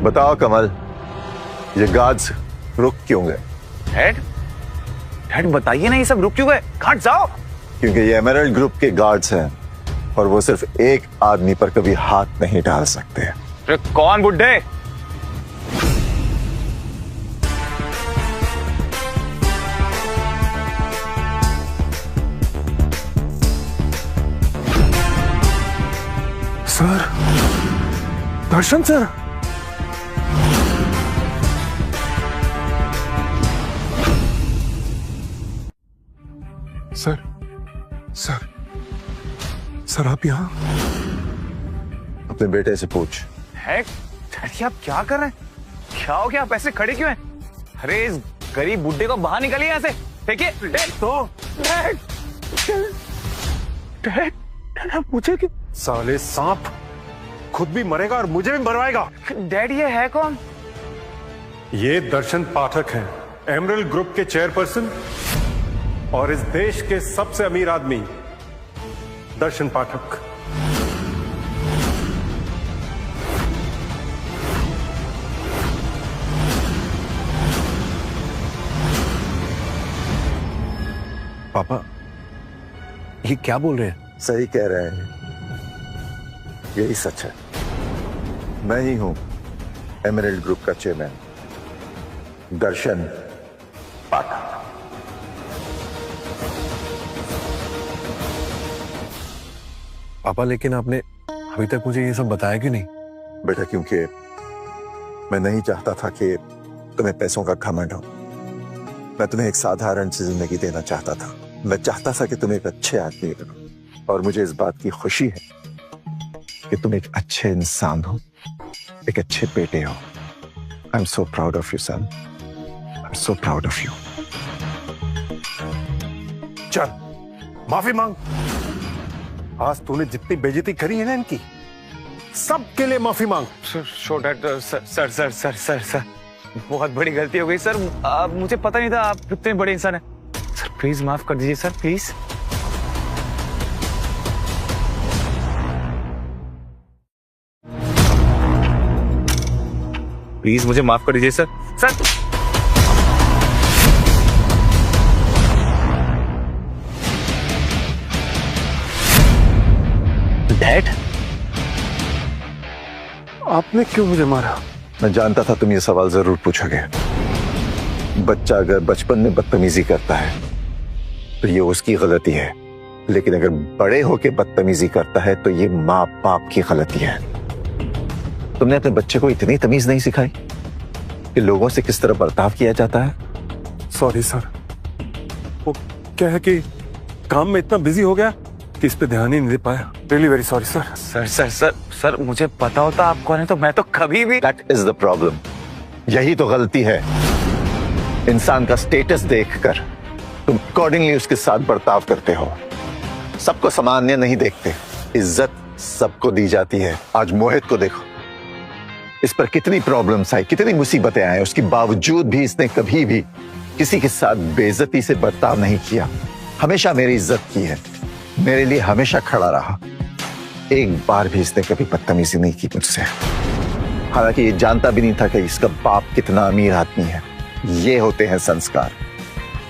बताओ कमल, ये गार्ड्स रुक क्यों गए? डैड बताइए ना, ये सब रुक क्यों गए? घाट जाओ। क्योंकि ये एमरल्ड ग्रुप के गार्ड्स हैं और वो सिर्फ एक आदमी पर कभी हाथ नहीं डाल सकते। अरे कौन बुड्ढे? सर, दर्शन सर। सर, सर, सर आप यहां? अपने बेटे से पूछ। डैडी आप क्या कर रहे हैं? क्या हो गया? आप ऐसे खड़े क्यों हैं? अरे इस गरीब बुड्ढे को बाहर निकालिए यहाँ से। देखिए मुझे कि साले सांप खुद भी मरेगा और मुझे भी मरवाएगा। डैड ये है कौन? ये दर्शन पाठक हैं, एमरल्ड ग्रुप के चेयरपर्सन और इस देश के सबसे अमीर आदमी दर्शन पाठक। पापा, ये क्या बोल रहे हैं? सही कह रहे हैं, यही सच है। मैं ही हूं एमरल्ड ग्रुप का चेयरमैन, दर्शन पाठक। पापा, लेकिन आपने अभी तक मुझे ये सब बताया क्यों नहीं? बेटा, क्योंकि मैं नहीं चाहता था कि तुम्हें पैसों का घमंड हो। मैं तुम्हें एक साधारण सी जिंदगी देना चाहता था। मैं चाहता था कि तुम एक अच्छे आदमी बनो और मुझे इस बात की खुशी है कि तुम एक अच्छे इंसान हो, एक अच्छे बेटे हो। I am so proud of you son, I am so proud of you. चल माफी मांग। आज तूने जितनी बेइज्जती करी है ना इनकी, सबके लिए माफी मांग। सर, बहुत बड़ी गलती हो गई सर। मुझे पता नहीं था आप कितने बड़े इंसान हैं। सर प्लीज माफ कर दीजिए सर, प्लीज। प्लीज मुझे माफ कर दीजिए सर। डैड, आपने क्यों मुझे मारा? मैं जानता था तुम ये सवाल जरूर पूछोगे। बच्चा अगर बचपन में बदतमीजी करता है तो ये उसकी गलती है, लेकिन अगर बड़े होके बदतमीजी करता है तो ये माँ बाप की गलती है। तुमने अपने बच्चे को इतनी तमीज नहीं सिखाई कि लोगों से किस तरह बर्ताव किया जाता है। सॉरी सर, वो क्या है कि काम में इतना बिजी हो गया कि इस पे ध्यान ही नहीं दे पाया। Really very sorry sir. Sir मुझे पता होता आप कौन है तो मैं तो कभी भी। दैट इज द प्रॉब्लम, यही तो गलती है। इंसान का स्टेटस देखकर तुम अकॉर्डिंगली उसके साथ बर्ताव करते हो। सबको सामान्य नहीं देखते, इज्जत सबको दी जाती है। आज मोहित को देखो, इस पर कितनी प्रॉब्लम्स आई, कितनी मुसीबतें आई, उसके बावजूद भी इसने कभी भी किसी के साथ बेइज्जती से बर्ताव नहीं किया। हमेशा मेरी इज्जत की है, मेरे लिए हमेशा खड़ा रहा। एक बार भी इसने कभी बदतमीजी नहीं की मुझसे। हालांकि ये जानता भी नहीं था कि इसका बाप कितना अमीर आदमी है। ये होते हैं संस्कार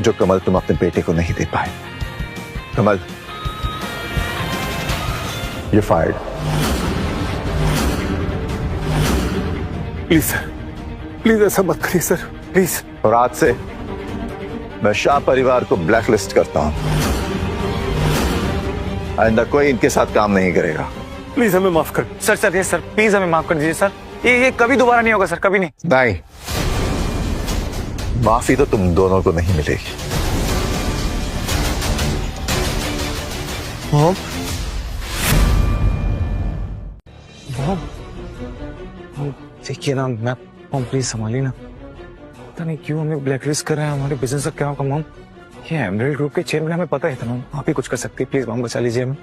जो कमल तुम अपने बेटे को नहीं दे पाए। कमल, ये फायर्ड। प्लीज सर, प्लीज ऐसा मत करिए सर, प्लीज। और आज से मैं शाह परिवार को ब्लैकलिस्ट करता हूं। आइंदा कोई इनके साथ काम नहीं करेगा। प्लीज हमें माफ कर। सर ये सर प्लीज हमें माफ कर दीजिए सर। ये कभी दोबारा नहीं होगा सर, कभी नहीं। नहीं, माफी तो तुम दोनों को नहीं मिलेगी। मॉम, देखिए ना, मैं प्लीज संभालिए ना। पता नहीं क्यों हमें ब्लैकलिस्ट कर रहे हैं, हमारे बिजनेस का क्या होगा मॉम? ये एमराल्ड ग्रुप के चेयरमैन, हमें पता है तमाम, आप ही कुछ कर सकती है, प्लीज मॉम बचा लीजिए हमें।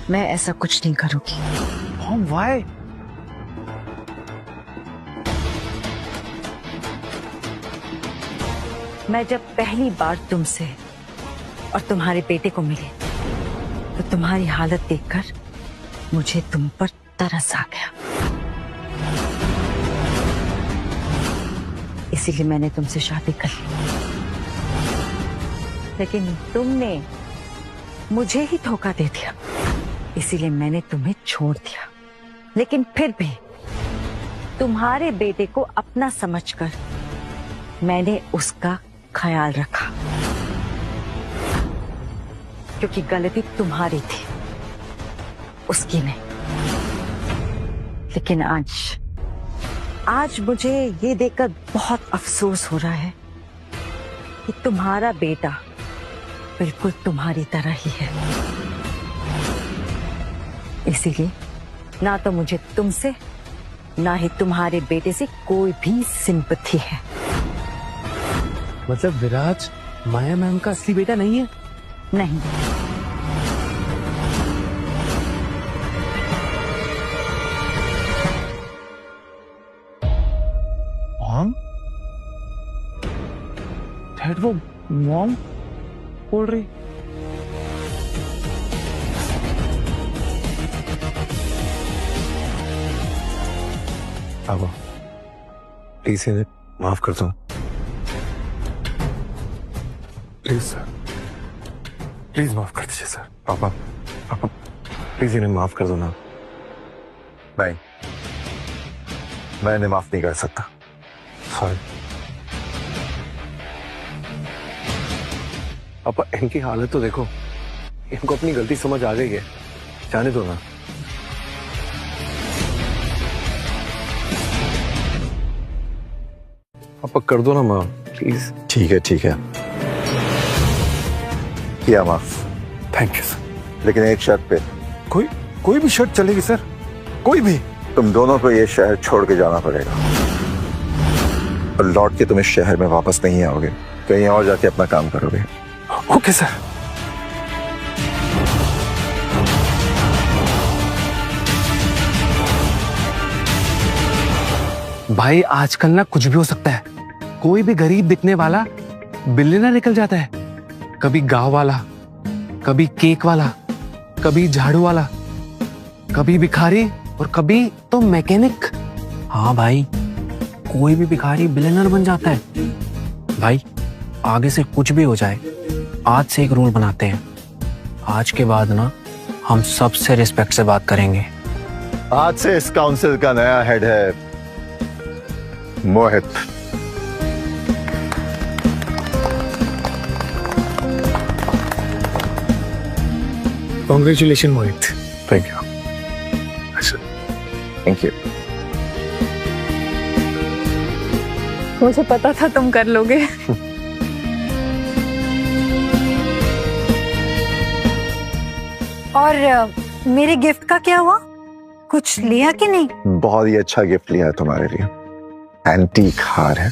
मैं ऐसा कुछ नहीं करूंगी। Mom why? मैं जब पहली बार तुमसे और तुम्हारे बेटे को मिली तो तुम्हारी हालत देखकर मुझे तुम पर तरस आ गया, इसीलिए मैंने तुमसे शादी कर ली। लेकिन तुमने मुझे ही धोखा दे दिया, इसीलिए मैंने तुम्हें छोड़ दिया। लेकिन फिर भी तुम्हारे बेटे को अपना समझकर मैंने उसका ख्याल रखा, क्योंकि गलती तुम्हारी थी, उसकी नहीं। लेकिन आज मुझे ये देखकर बहुत अफसोस हो रहा है कि तुम्हारा बेटा बिल्कुल तुम्हारी तरह ही है। इसीलिए ना तो मुझे तुमसे ना ही तुम्हारे बेटे से कोई भी सिंपैथी है। मतलब विराज माया मैम का असली बेटा नहीं है? नहीं। मॉम? डैड वो मॉम बोल रही? पापा प्लीज इन्हें माफ कर दो, प्लीज सर, प्लीज माफ कर दीजिए सर। पापा पापा प्लीज इन्हें माफ कर दो ना। नहीं, मैं इन्हें माफ नहीं कर सकता। सॉरी पापा, इनकी हालत तो देखो, इनको अपनी गलती समझ आ गई है, जाने दो ना। पापा कर दो ना माँ प्लीज। ठीक है, किया माफ। Thank you sir. लेकिन एक शर्त पे। कोई भी शर्त चलेगी सर, कोई भी। तुम दोनों को ये शहर छोड़ के जाना पड़ेगा और लौट के तुम इस शहर में वापस नहीं आओगे, कहीं और जाके अपना काम करोगे। Okay sir. भाई आजकल ना कुछ भी हो सकता है, कोई भी गरीब दिखने वाला बिलियनर निकल जाता है। कभी गांव वाला, कभी केक वाला, कभी झाड़ू वाला, कभी भिखारी और कभी तो मैकेनिक। हाँ भाई, कोई भी भिखारी बिलियनर बन जाता है। भाई आगे से कुछ भी हो जाए, आज से एक रूल बनाते हैं, आज के बाद ना हम सबसे रिस्पेक्ट से बात करेंगे। आज से इस काउंसिल का नया हेड है Mohit. Congratulation Mohit. Thank you. Thank you. मुझे पता था तुम कर लोगे। और मेरे गिफ्ट का क्या हुआ? कुछ लिया कि नहीं? बहुत ही अच्छा गिफ्ट लिया है तुम्हारे लिए, एंटीक हार है।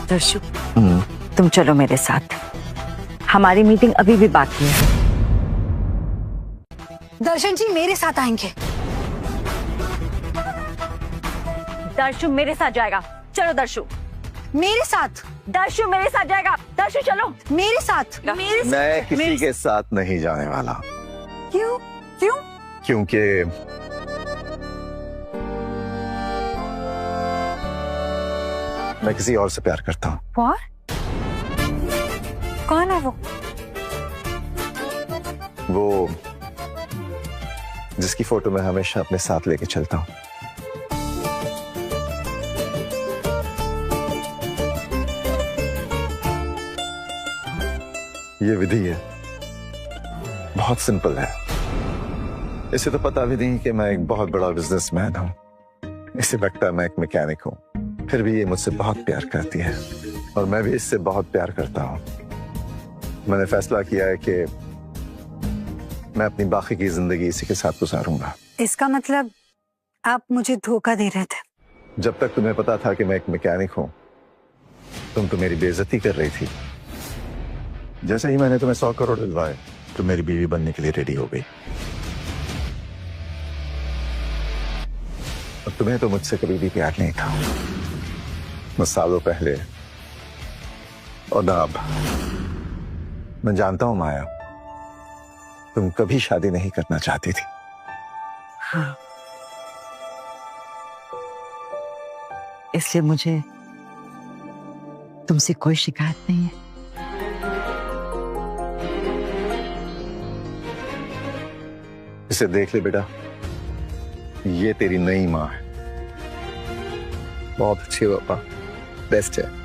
दर्शु, तुम चलो मेरे साथ, हमारी मीटिंग अभी भी बाकी है। दर्शन जी मेरे साथ आएंगे। दर्शु मेरे साथ जाएगा। चलो दर्शु। मेरे साथ। दर्शु मेरे साथ जाएगा। दर्शु चलो मेरे साथ। मेरे साथ। मैं किसी के साथ नहीं जाने वाला। क्यों? क्यों? क्योंकि मैं किसी और से प्यार करता हूँ। और? कौन है वो? वो जिसकी फोटो मैं हमेशा अपने साथ लेके चलता हूँ। ये विधि है, बहुत सिंपल है। इसे तो पता भी नहीं कि मैं एक बहुत बड़ा बिजनेसमैन हूँ। इसे लगता है मैं एक मैकेनिक हूँ, फिर भी ये मुझसे बहुत प्यार करती है और मैं भी इससे बहुत प्यार करता हूँ। मैंने फैसला किया है कि मैं अपनी बाकी की जिंदगी इसी के साथ गुजारूंगा। इसका मतलब आप मुझे धोखा दे रहे थे? जब तक तुम्हें पता था कि मैं एक मैकेनिक हूं, तुम तो मेरी बेइज्जती कर रही थी। जैसे ही मैंने तुम्हें 100 करोड़ दिलवाए, तो मेरी बीवी बनने के लिए रेडी हो गई। और तुम्हें तो मुझसे कभी भी प्यार नहीं था, न सालों पहले और न अब। मैं जानता हूं माया, तुम कभी शादी नहीं करना चाहती थी। हाँ, इसलिए मुझे तुमसे कोई शिकायत नहीं है। इसे देख ले बेटा, ये तेरी नई माँ है। बहुत अच्छी है पापा, बेस्ट है।